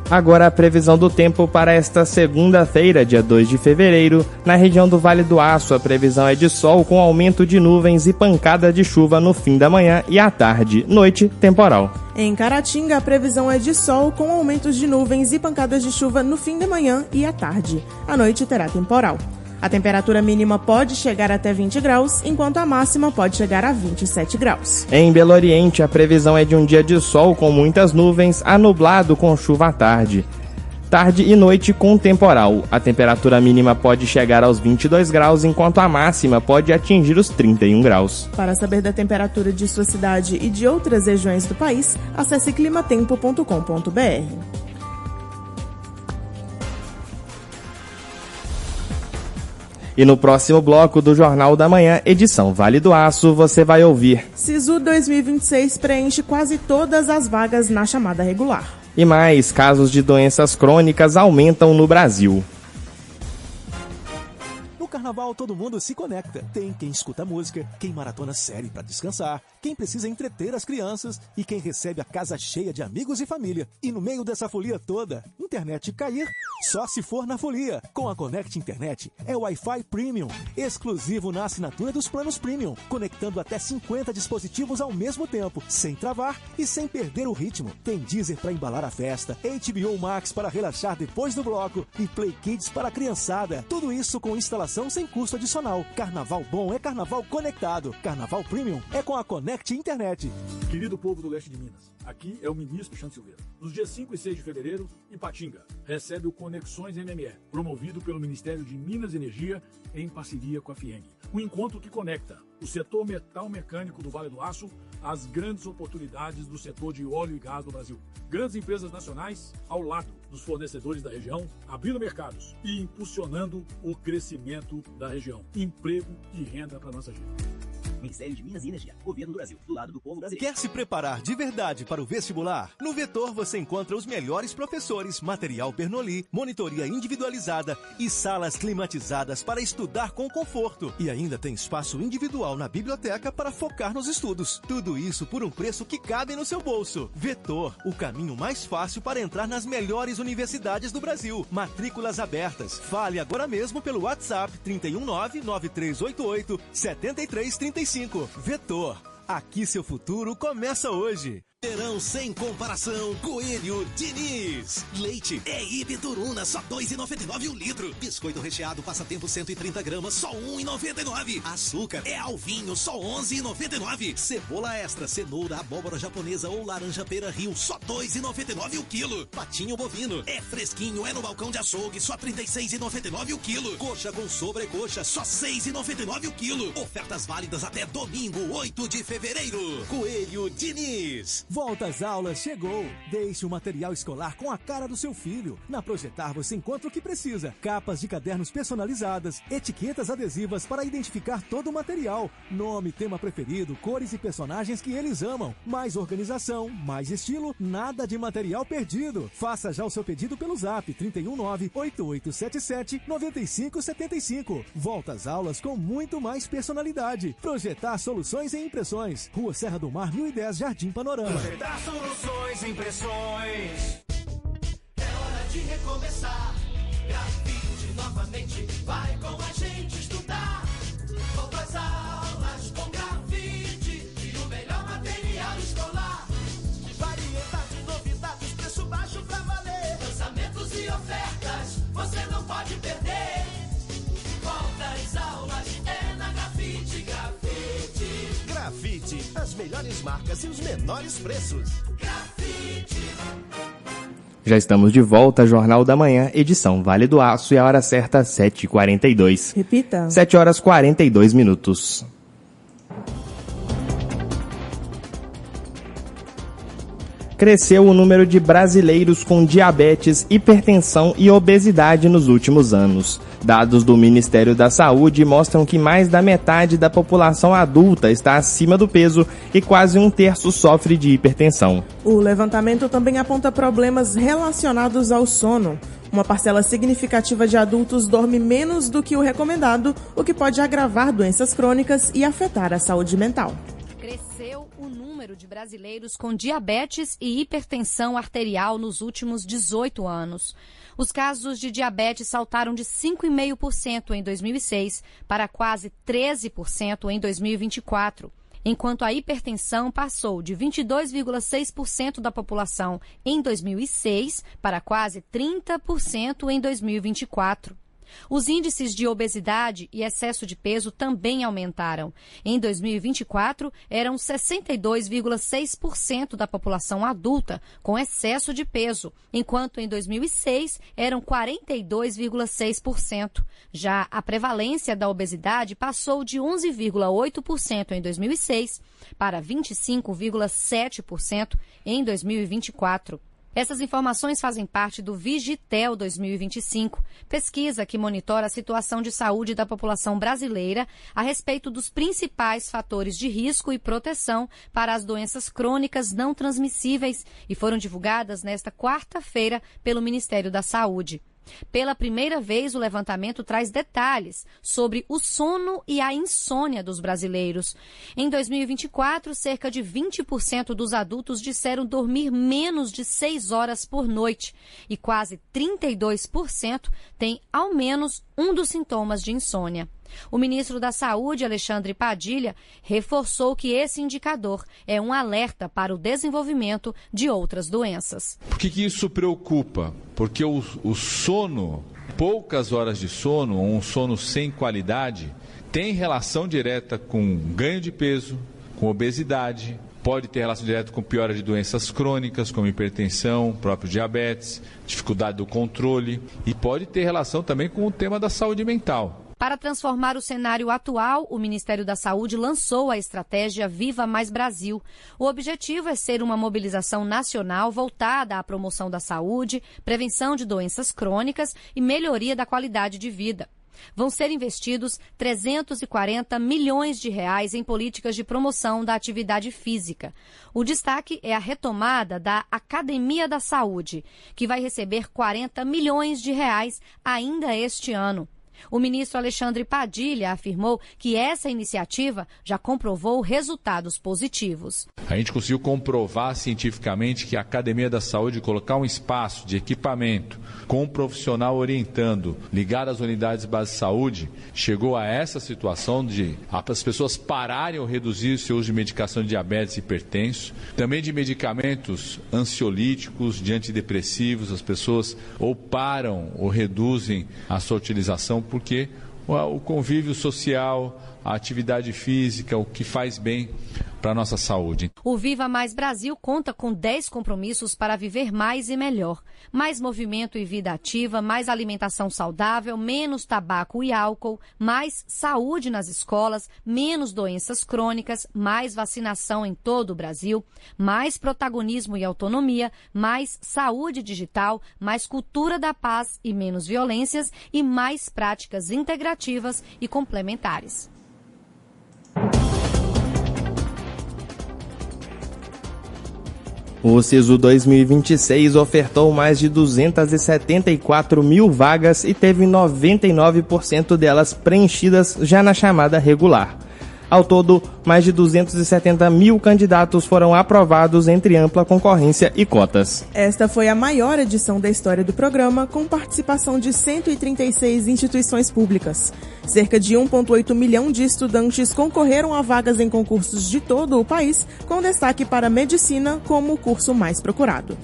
Agora a previsão do tempo para esta segunda-feira, dia 2 de fevereiro. Na região do Vale do Aço, a previsão é de sol com aumento de nuvens e pancada de chuva no fim da manhã e à tarde. Noite, temporal. Em Caratinga, a previsão é de sol com aumentos de nuvens e pancadas de chuva no fim da manhã e à tarde. À noite terá temporal. A temperatura mínima pode chegar até 20 graus, enquanto a máxima pode chegar a 27 graus. Em Belo Oriente, a previsão é de um dia de sol com muitas nuvens, a nublado com chuva à tarde. Tarde e noite com temporal. A temperatura mínima pode chegar aos 22 graus, enquanto a máxima pode atingir os 31 graus. Para saber da temperatura de sua cidade e de outras regiões do país, acesse climatempo.com.br. E no próximo bloco do Jornal da Manhã, edição Vale do Aço, você vai ouvir: SISU 2026 preenche quase todas as vagas na chamada regular. E mais, casos de doenças crônicas aumentam no Brasil. No carnaval todo mundo se conecta. Tem quem escuta música, quem maratona série para descansar, quem precisa entreter as crianças e quem recebe a casa cheia de amigos e família. E no meio dessa folia toda, internet cair só se for na folia. Com a Connect Internet é Wi-Fi Premium, exclusivo na assinatura dos planos Premium, conectando até 50 dispositivos ao mesmo tempo, sem travar e sem perder o ritmo. Tem Deezer para embalar a festa, HBO Max para relaxar depois do bloco e Play Kids para a criançada. Tudo isso com instalação sem custo adicional. Carnaval bom é carnaval conectado. Carnaval Premium é com a Connect Internet. Querido povo do leste de Minas, aqui é o ministro Xande Silveira. Nos dias 5 e 6 de fevereiro, Ipatinga recebe o Conexões MME, promovido pelo Ministério de Minas e Energia em parceria com a FIENG. Um encontro que conecta o setor metal mecânico do Vale do Aço às grandes oportunidades do setor de óleo e gás do Brasil. Grandes empresas nacionais ao lado dos fornecedores da região, abrindo mercados e impulsionando o crescimento da região. Emprego e renda para nossa gente. Ministério de Minas e Energia, Governo do Brasil, do lado do povo brasileiro. Quer se preparar de verdade para o vestibular? No Vetor você encontra os melhores professores, material Bernoulli, monitoria individualizada e salas climatizadas para estudar com conforto. E ainda tem espaço individual na biblioteca para focar nos estudos. Tudo isso por um preço que cabe no seu bolso. Vetor, o caminho mais fácil para entrar nas melhores universidades do Brasil. Matrículas abertas. Fale agora mesmo pelo WhatsApp 319-9388-7335. Vetor, aqui seu futuro começa hoje. Verão sem comparação, Coelho Diniz. Leite é Ibituruna, só R$2,99 o litro. Biscoito recheado passatempo 130 gramas, só R$1,99. Açúcar é Alvinho, só R$11,99. Cebola extra, cenoura, abóbora japonesa ou laranja pera Rio, só R$2,99 o quilo. Patinho bovino é fresquinho, é no balcão de açougue, só R$36,99 o quilo. Coxa com sobrecoxa, só R$6,99 o quilo. Ofertas válidas até domingo, 8 de fevereiro. Coelho Diniz. Volta às aulas chegou! Deixe o material escolar com a cara do seu filho. Na Projetar você encontra o que precisa. Capas de cadernos personalizadas, etiquetas adesivas para identificar todo o material, nome, tema preferido, cores e personagens que eles amam. Mais organização, mais estilo, nada de material perdido. Faça já o seu pedido pelo Zap 319-8877-9575. Volta às aulas com muito mais personalidade. Projetar Soluções em Impressões. Rua Serra do Mar, 1010, Jardim Panorama. Projetar Soluções, impressões. É hora de recomeçar. Grafite novamente. Vai com a gente estudar. Volta às aulas com grafite e o melhor material escolar. Variedade, novidades, preço baixo pra valer. Lançamentos e ofertas, você não pode perder. Volta às aulas, é na Grafite. Grafite, as melhores marcas e os menores preços. Grafite. Já estamos de volta, Jornal da Manhã, edição Vale do Aço, e a hora certa, 7h42. Repita. 7h42. Cresceu o número de brasileiros com diabetes, hipertensão e obesidade nos últimos anos. Dados do Ministério da Saúde mostram que mais da metade da população adulta está acima do peso e quase um terço sofre de hipertensão. O levantamento também aponta problemas relacionados ao sono. Uma parcela significativa de adultos dorme menos do que o recomendado, o que pode agravar doenças crônicas e afetar a saúde mental. Cresceu o número de brasileiros com diabetes e hipertensão arterial nos últimos 18 anos. Os casos de diabetes saltaram de 5,5% em 2006 para quase 13% em 2024. Enquanto a hipertensão passou de 22,6% da população em 2006 para quase 30% em 2024. Os índices de obesidade e excesso de peso também aumentaram. Em 2024, eram 62,6% da população adulta com excesso de peso, enquanto em 2006 eram 42,6%. Já a prevalência da obesidade passou de 11,8% em 2006 para 25,7% em 2024. Essas informações fazem parte do Vigitel 2025, pesquisa que monitora a situação de saúde da população brasileira a respeito dos principais fatores de risco e proteção para as doenças crônicas não transmissíveis e foram divulgadas nesta quarta-feira pelo Ministério da Saúde. Pela primeira vez, o levantamento traz detalhes sobre o sono e a insônia dos brasileiros. Em 2024, cerca de 20% dos adultos disseram dormir menos de 6 horas por noite e quase 32% têm ao menos um dos sintomas de insônia. O ministro da Saúde, Alexandre Padilha, reforçou que esse indicador é um alerta para o desenvolvimento de outras doenças. Por que isso preocupa? Porque o sono, poucas horas de sono, ou um sono sem qualidade, tem relação direta com ganho de peso, com obesidade, pode ter relação direta com piora de doenças crônicas, como hipertensão, próprio diabetes, dificuldade do controle, e pode ter relação também com o tema da saúde mental. Para transformar o cenário atual, o Ministério da Saúde lançou a estratégia Viva Mais Brasil. O objetivo é ser uma mobilização nacional voltada à promoção da saúde, prevenção de doenças crônicas e melhoria da qualidade de vida. Vão ser investidos 340 milhões de reais em políticas de promoção da atividade física. O destaque é a retomada da Academia da Saúde, que vai receber 40 milhões de reais ainda este ano. O ministro Alexandre Padilha afirmou que essa iniciativa já comprovou resultados positivos. A gente conseguiu comprovar cientificamente que a Academia da Saúde, colocar um espaço de equipamento com um profissional orientando, ligado às unidades básicas de saúde, chegou a essa situação de as pessoas pararem ou reduzir o seu uso de medicação de diabetes e hipertenso, também de medicamentos ansiolíticos, de antidepressivos, as pessoas ou param ou reduzem a sua utilização porque o convívio social, a atividade física, o que faz bem para a nossa saúde. O Viva Mais Brasil conta com 10 compromissos para viver mais e melhor. Mais movimento e vida ativa, mais alimentação saudável, menos tabaco e álcool, mais saúde nas escolas, menos doenças crônicas, mais vacinação em todo o Brasil, mais protagonismo e autonomia, mais saúde digital, mais cultura da paz e menos violências e mais práticas integrativas e complementares. O SISU 2026 ofertou mais de 274 mil vagas e teve 99% delas preenchidas já na chamada regular. Ao todo, mais de 270 mil candidatos foram aprovados entre ampla concorrência e cotas. Esta foi a maior edição da história do programa, com participação de 136 instituições públicas. Cerca de 1,8 milhão de estudantes concorreram a vagas em concursos de todo o país, com destaque para medicina como o curso mais procurado.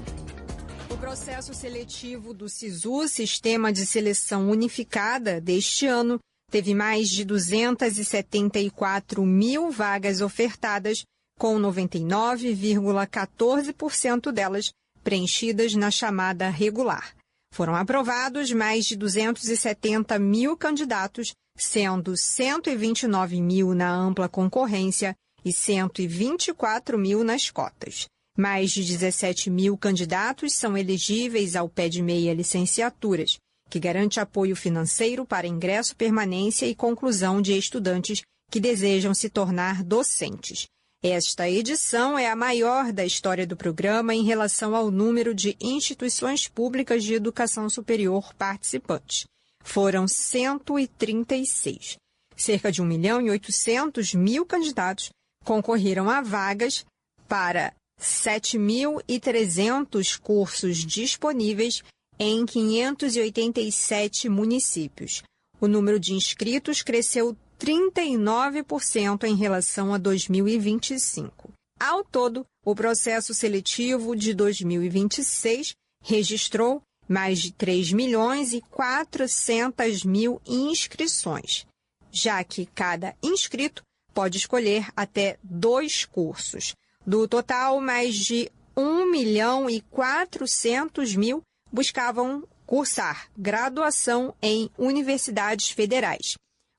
O processo seletivo do SISU, Sistema de Seleção Unificada, deste ano, teve mais de 274 mil vagas ofertadas, com 99,14% delas preenchidas na chamada regular. Foram aprovados mais de 270 mil candidatos, sendo 129 mil na ampla concorrência e 124 mil nas cotas. Mais de 17 mil candidatos são elegíveis ao PED-MEIA Licenciaturas, que garante apoio financeiro para ingresso, permanência e conclusão de estudantes que desejam se tornar docentes. Esta edição é a maior da história do programa em relação ao número de instituições públicas de educação superior participantes. Foram 136. Cerca de 1.800.000 candidatos concorreram a vagas para 7.300 cursos disponíveis em 587 municípios. O número de inscritos cresceu 39% em relação a 2025. Ao todo, o processo seletivo de 2026 registrou mais de 3.400.000 inscrições, já que cada inscrito pode escolher até 2 cursos. Do total, mais de 1.400.000 buscavam cursar graduação em universidades federais.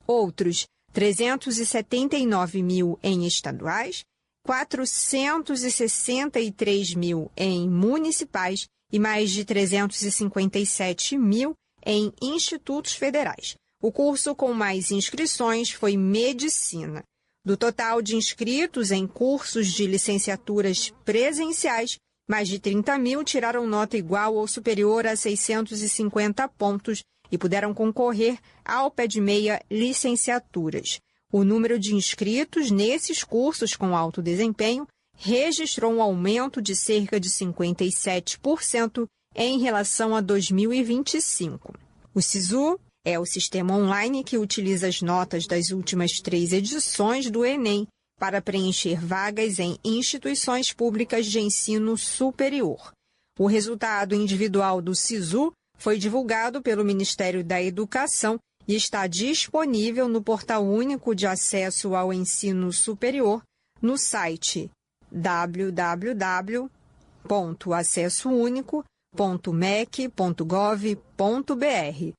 Outros 379.000 em estaduais, 463.000 em municipais e mais de 357.000 em institutos federais. O curso com mais inscrições foi Medicina. Do total de inscritos em cursos de licenciaturas presenciais, mais de 30.000 tiraram nota igual ou superior a 650 pontos e puderam concorrer ao pé de meia licenciaturas. O número de inscritos nesses cursos com alto desempenho registrou um aumento de cerca de 57% em relação a 2025. O SISU é o sistema online que utiliza as notas das últimas 3 edições do Enem para preencher vagas em instituições públicas de ensino superior. O resultado individual do SISU foi divulgado pelo Ministério da Educação e está disponível no Portal Único de Acesso ao Ensino Superior no site www.acessounico.mec.gov.br.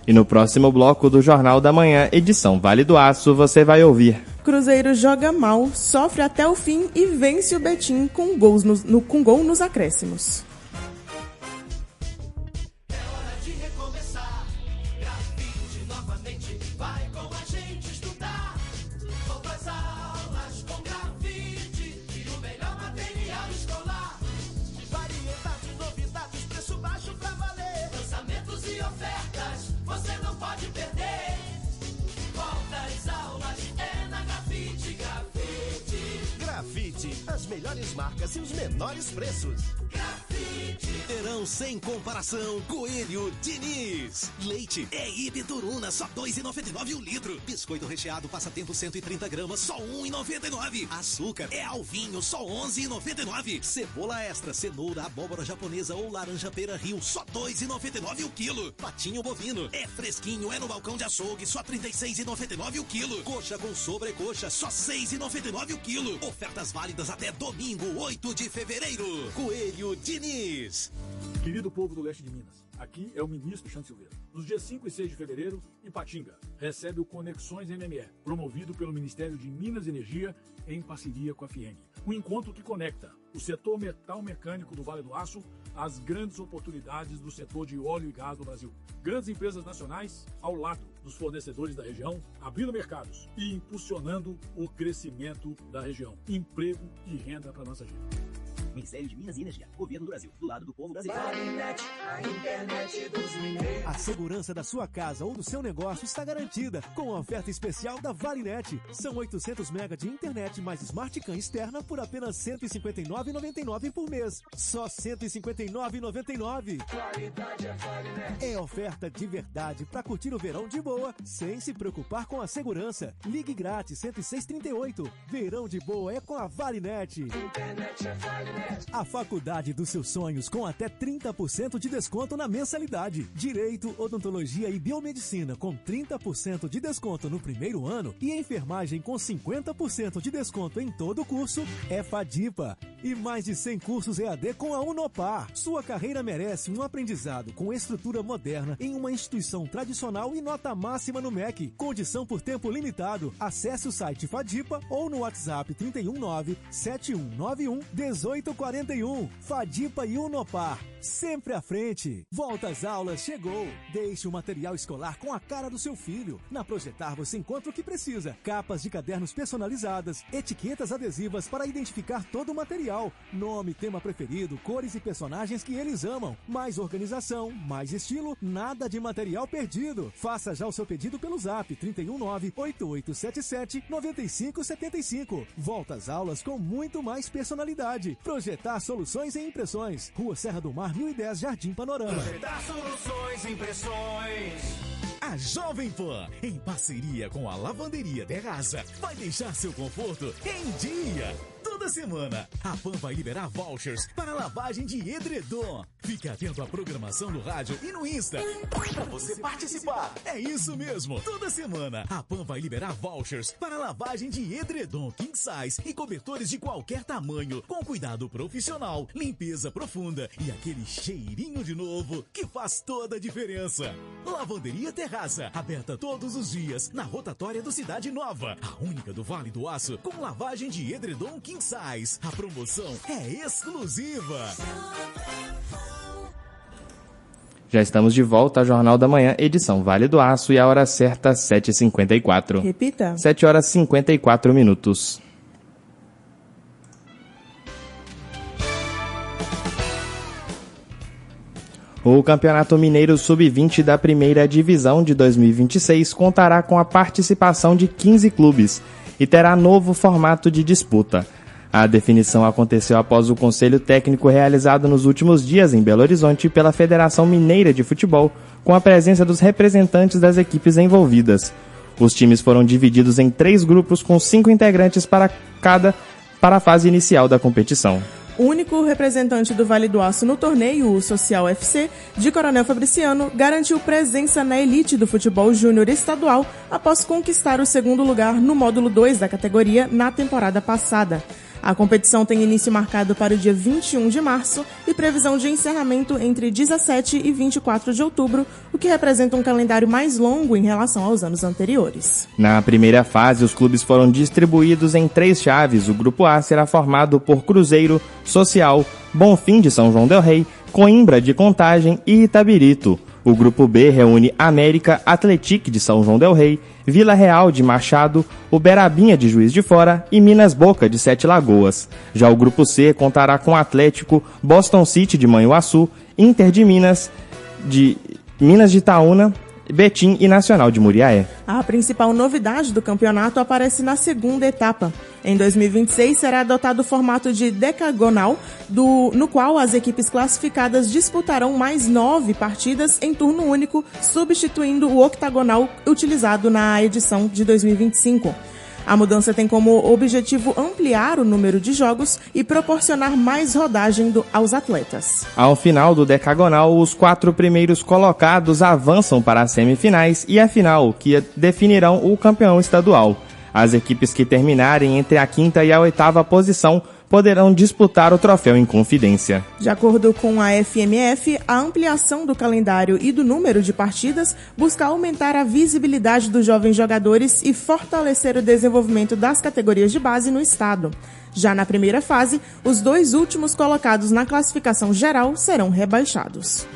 E no próximo bloco do Jornal da Manhã, edição Vale do Aço, você vai ouvir: Cruzeiro joga mal, sofre até o fim e vence o Betim com gol nos acréscimos. As melhores marcas e os menores preços. Grafite. Verão sem comparação. Coelho Diniz. Leite é Ibituruna, só R$2,99 o litro. Biscoito recheado passatempo 130 gramas, só R$1,99. Açúcar é Alvinho, só R$11,99. Cebola extra, cenoura, abóbora japonesa ou laranja pera Rio, só R$2,99 o quilo. Patinho bovino é fresquinho, é no balcão de açougue, só R$36,99 o quilo. Coxa com sobrecoxa, só R$6,99 o quilo. Ofertas válidas até domingo, 8 de fevereiro. Coelho Diniz. Querido povo do leste de Minas, aqui é o ministro Xande Silveira. Nos dias 5 e 6 de fevereiro, Ipatinga recebe o Conexões MME, promovido pelo Ministério de Minas e Energia em parceria com a FIENG. Um encontro que conecta o setor metal mecânico do Vale do Aço às grandes oportunidades do setor de óleo e gás do Brasil. Grandes empresas nacionais ao lado dos fornecedores da região, abrindo mercados e impulsionando o crescimento da região. Emprego e renda para nossa gente. Ministério de Minas e Energia, Governo do Brasil, do lado do povo brasileiro. Varinet, a internet dos mineiros. A segurança da sua casa ou do seu negócio está garantida com a oferta especial da Varinet. São 800 MB de internet mais Smart Cam externa por apenas R$ 159,99 por mês. Só R$ 159,99. Qualidade é Varinet. É oferta de verdade para curtir o verão de boa, sem se preocupar com a segurança. Ligue grátis 10638. Verão de boa é com a Varinet. Internet é Varinet. A faculdade dos seus sonhos com até 30% de desconto na mensalidade. Direito, odontologia e biomedicina com 30% de desconto no primeiro ano e enfermagem com 50% de desconto em todo o curso é Fadipa. E mais de 100 cursos EAD com a Unopar. Sua carreira merece um aprendizado com estrutura moderna em uma instituição tradicional e nota máxima no MEC. Condição por tempo limitado. Acesse o site Fadipa ou no WhatsApp 319-7191-1841. Fadipa e Unopar. sempre à frente. Volta às aulas chegou. Deixe o material escolar com a cara do seu filho. Na Projetar você encontra o que precisa. Capas de cadernos personalizadas, etiquetas adesivas para identificar todo o material. Nome, tema preferido, cores e personagens que eles amam. Mais organização, mais estilo, nada de material perdido. Faça já o seu pedido pelo Zap 319-8877-9575. Volta às aulas com muito mais personalidade. Projetar Soluções em Impressões. Rua Serra do Mar 1010, Jardim Panorama. Projetar Soluções em Impressões. A Jovem Pan, em parceria com a Lavanderia Terraça, vai deixar seu conforto em dia. Toda semana, a Pan vai liberar vouchers para lavagem de edredom. Fique atento à programação no rádio e no Insta para você participar. É isso mesmo. Toda semana, a Pan vai liberar vouchers para lavagem de edredom king size e cobertores de qualquer tamanho, com cuidado profissional, limpeza profunda e aquele cheirinho de novo que faz toda a diferença. Lavanderia Terraça, aberta todos os dias na rotatória do Cidade Nova, a única do Vale do Aço com lavagem de edredom king size. A promoção é exclusiva. Já estamos de volta ao Jornal da Manhã, edição Vale do Aço, e a hora certa, 7h54. Repita. 7 horas 54 minutos. O Campeonato Mineiro Sub-20 da Primeira Divisão de 2026 contará com a participação de 15 clubes e terá novo formato de disputa. A definição aconteceu após o conselho técnico realizado nos últimos dias em Belo Horizonte pela Federação Mineira de Futebol, com a presença dos representantes das equipes envolvidas. Os times foram divididos em 3 grupos com 5 integrantes para a fase inicial da competição. O único representante do Vale do Aço no torneio, o Social FC, de Coronel Fabriciano, garantiu presença na elite do futebol júnior estadual após conquistar o segundo lugar no módulo 2 da categoria na temporada passada. A competição tem início marcado para o dia 21 de março e previsão de encerramento entre 17 e 24 de outubro, o que representa um calendário mais longo em relação aos anos anteriores. Na primeira fase, os clubes foram distribuídos em 3 chaves. O Grupo A será formado por Cruzeiro, Social, Bonfim de São João del Rei, Coimbra de Contagem e Itabirito. O Grupo B reúne América, Atlético de São João del Rei, Vila Real de Machado, Uberabinha de Juiz de Fora e Minas Boca de Sete Lagoas. Já o Grupo C contará com Atlético, Boston City de Manhuaçu, Inter de Minas de Itaúna, Betim e Nacional de Muriaé. A principal novidade do campeonato aparece na segunda etapa. Em 2026 será adotado o formato de decagonal, no qual as equipes classificadas disputarão mais 9 partidas em turno único, substituindo o octagonal utilizado na edição de 2025. A mudança tem como objetivo ampliar o número de jogos e proporcionar mais rodagem aos atletas. Ao final do decagonal, os 4 primeiros colocados avançam para as semifinais e a final, que definirão o campeão estadual. As equipes que terminarem entre a 5ª e a 8ª posição poderão disputar o troféu em confidência. De acordo com a FMF, a ampliação do calendário e do número de partidas busca aumentar a visibilidade dos jovens jogadores e fortalecer o desenvolvimento das categorias de base no estado. Já na primeira fase, os 2 últimos colocados na classificação geral serão rebaixados.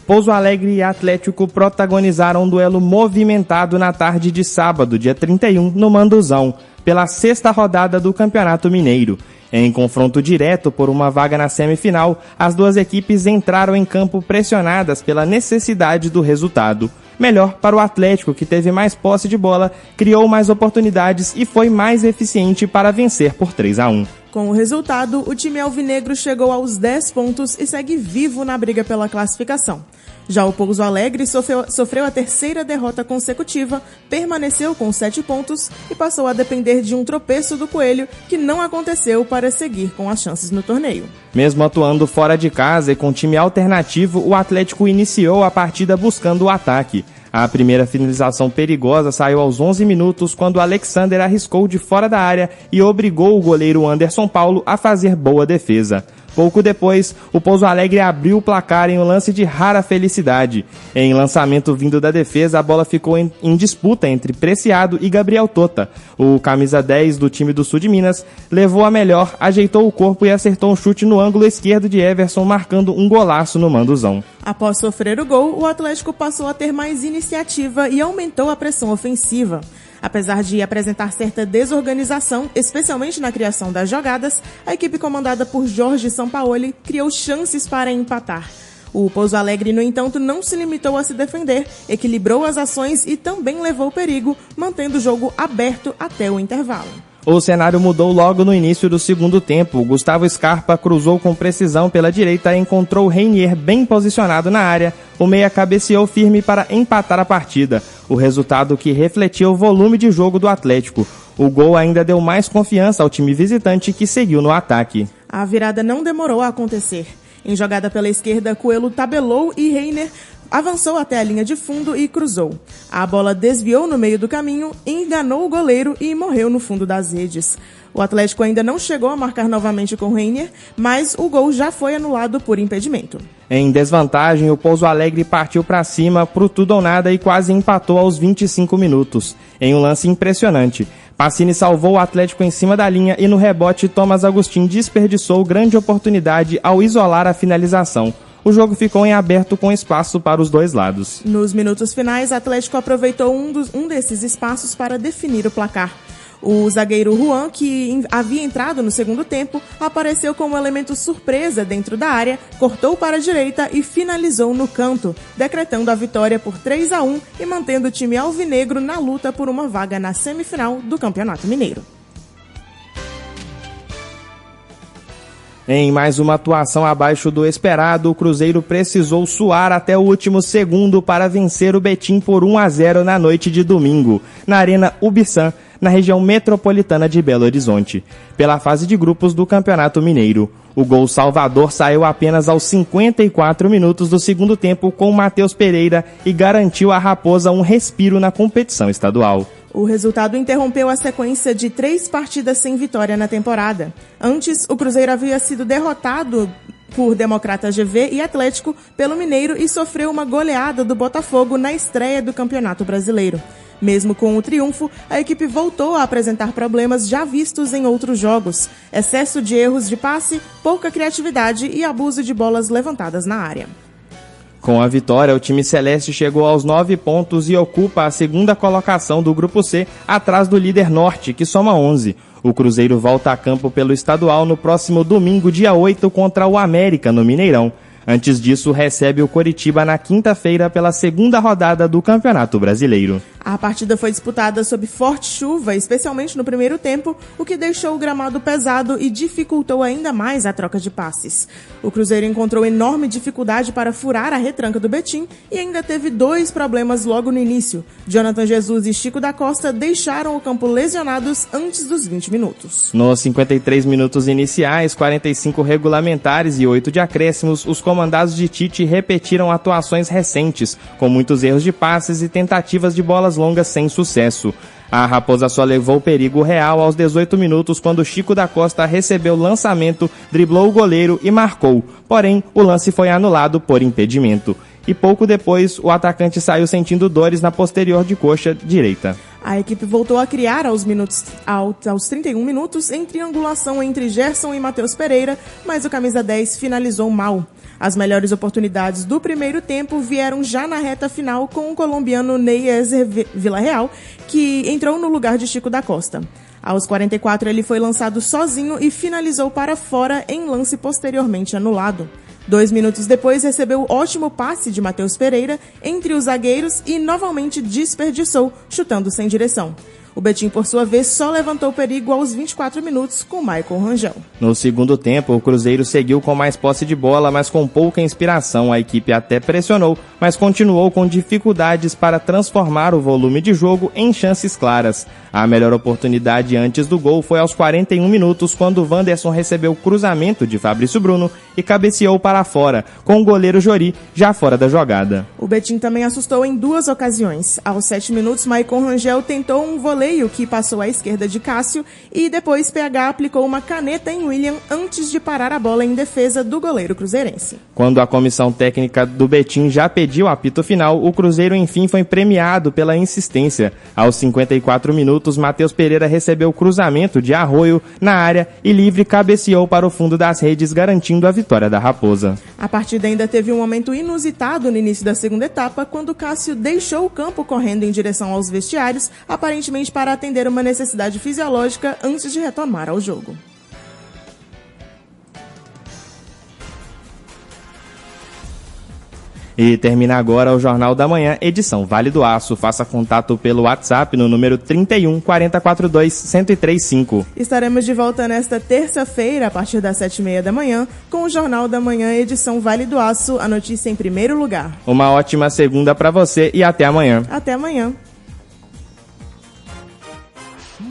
Pouso Alegre e Atlético protagonizaram um duelo movimentado na tarde de sábado, dia 31, no Manduzão, pela 6ª rodada do Campeonato Mineiro. Em confronto direto por uma vaga na semifinal, as 2 equipes entraram em campo pressionadas pela necessidade do resultado. Melhor para o Atlético, que teve mais posse de bola, criou mais oportunidades e foi mais eficiente para vencer por 3-1. Com o resultado, o time alvinegro chegou aos 10 pontos e segue vivo na briga pela classificação. Já o Pouso Alegre sofreu a 3ª derrota consecutiva, permaneceu com 7 pontos e passou a depender de um tropeço do Coelho, que não aconteceu para seguir com as chances no torneio. Mesmo atuando fora de casa e com time alternativo, o Atlético iniciou a partida buscando o ataque. A primeira finalização perigosa saiu aos 11 minutos, quando Alexander arriscou de fora da área e obrigou o goleiro Anderson Paulo a fazer boa defesa. Pouco depois, o Pouso Alegre abriu o placar em um lance de rara felicidade. Em lançamento vindo da defesa, a bola ficou em disputa entre Preciado e Gabriel Tota. O camisa 10 do time do Sul de Minas levou a melhor, ajeitou o corpo e acertou um chute no ângulo esquerdo de Everson, marcando um golaço no manduzão. Após sofrer o gol, o Atlético passou a ter mais iniciativa e aumentou a pressão ofensiva. Apesar de apresentar certa desorganização, especialmente na criação das jogadas, a equipe comandada por Jorge Sampaoli criou chances para empatar. O Pouso Alegre, no entanto, não se limitou a se defender, equilibrou as ações e também levou perigo, mantendo o jogo aberto até o intervalo. O cenário mudou logo no início do segundo tempo. Gustavo Scarpa cruzou com precisão pela direita e encontrou Reinier bem posicionado na área. O meia cabeceou firme para empatar a partida, o resultado que refletia o volume de jogo do Atlético. O gol ainda deu mais confiança ao time visitante, que seguiu no ataque. A virada não demorou a acontecer. Em jogada pela esquerda, Coelho tabelou e Reinier avançou até a linha de fundo e cruzou. A bola desviou no meio do caminho, enganou o goleiro e morreu no fundo das redes. O Atlético ainda não chegou a marcar novamente com Reinier, mas o gol já foi anulado por impedimento. Em desvantagem, o Pouso Alegre partiu para cima pro tudo ou nada e quase empatou aos 25 minutos, em um lance impressionante. Pacini salvou o Atlético em cima da linha e no rebote, Thomas Agustin desperdiçou grande oportunidade ao isolar a finalização. O jogo ficou em aberto com espaço para os dois lados. Nos minutos finais, o Atlético aproveitou um desses espaços para definir o placar. O zagueiro Juan, que havia entrado no segundo tempo, apareceu como elemento surpresa dentro da área, cortou para a direita e finalizou no canto, decretando a vitória por 3-1 e mantendo o time alvinegro na luta por uma vaga na semifinal do Campeonato Mineiro. Em mais uma atuação abaixo do esperado, o Cruzeiro precisou suar até o último segundo para vencer o Betim por 1-0 na noite de domingo, na Arena Ubisan, na região metropolitana de Belo Horizonte, pela fase de grupos do Campeonato Mineiro. O gol salvador saiu apenas aos 54 minutos do segundo tempo com Matheus Pereira e garantiu à Raposa um respiro na competição estadual. O resultado interrompeu a sequência de 3 partidas sem vitória na temporada. Antes, o Cruzeiro havia sido derrotado por Democrata GV e Atlético pelo Mineiro e sofreu uma goleada do Botafogo na estreia do Campeonato Brasileiro. Mesmo com o triunfo, a equipe voltou a apresentar problemas já vistos em outros jogos: excesso de erros de passe, pouca criatividade e abuso de bolas levantadas na área. Com a vitória, o time celeste chegou aos 9 pontos e ocupa a segunda colocação do Grupo C, atrás do líder norte, que soma 11. O Cruzeiro volta a campo pelo estadual no próximo domingo, dia 8, contra o América, no Mineirão. Antes disso, recebe o Coritiba na quinta-feira pela segunda rodada do Campeonato Brasileiro. A partida foi disputada sob forte chuva, especialmente no primeiro tempo, o que deixou o gramado pesado e dificultou ainda mais a troca de passes. O Cruzeiro encontrou enorme dificuldade para furar a retranca do Betim e ainda teve 2 problemas logo no início. Jonathan Jesus e Chico da Costa deixaram o campo lesionados antes dos 20 minutos. Nos 53 minutos iniciais, 45 regulamentares e 8 de acréscimos, os comandados de Tite repetiram atuações recentes, com muitos erros de passes e tentativas de bolas longas sem sucesso. A Raposa só levou perigo real aos 18 minutos quando Chico da Costa recebeu lançamento, driblou o goleiro e marcou. Porém, o lance foi anulado por impedimento. E pouco depois, o atacante saiu sentindo dores na posterior de coxa direita. A equipe voltou a criar aos 31 minutos em triangulação entre Gerson e Matheus Pereira, mas o camisa 10 finalizou mal. As melhores oportunidades do primeiro tempo vieram já na reta final com o colombiano Neyezer Villarreal, que entrou no lugar de Chico da Costa. Aos 44 ele foi lançado sozinho e finalizou para fora em lance posteriormente anulado. 2 minutos depois recebeu ótimo passe de Matheus Pereira entre os zagueiros e novamente desperdiçou, chutando sem direção. O Betim, por sua vez, só levantou perigo aos 24 minutos com Michael Rangel. No segundo tempo, o Cruzeiro seguiu com mais posse de bola, mas com pouca inspiração. A equipe até pressionou, mas continuou com dificuldades para transformar o volume de jogo em chances claras. A melhor oportunidade antes do gol foi aos 41 minutos, quando Wanderson recebeu o cruzamento de Fabrício Bruno e cabeceou para fora, com o goleiro Jori já fora da jogada. O Betim também assustou em 2 ocasiões. Aos 7 minutos, Michael Rangel tentou um voleio voleio que passou à esquerda de Cássio e depois PH aplicou uma caneta em William antes de parar a bola em defesa do goleiro cruzeirense. Quando a comissão técnica do Betim já pediu o apito final, o Cruzeiro enfim foi premiado pela insistência. Aos 54 minutos, Matheus Pereira recebeu o cruzamento de Arroio na área e livre cabeceou para o fundo das redes, garantindo a vitória da Raposa. A partida ainda teve um momento inusitado no início da segunda etapa, quando Cássio deixou o campo correndo em direção aos vestiários, aparentemente para atender uma necessidade fisiológica antes de retomar ao jogo. E termina agora o Jornal da Manhã, edição Vale do Aço. Faça contato pelo WhatsApp no número 31 4042 1035. Estaremos de volta nesta terça-feira, a partir das 7h30 da manhã, com o Jornal da Manhã, edição Vale do Aço, a notícia em primeiro lugar. Uma ótima segunda para você e até amanhã. Até amanhã.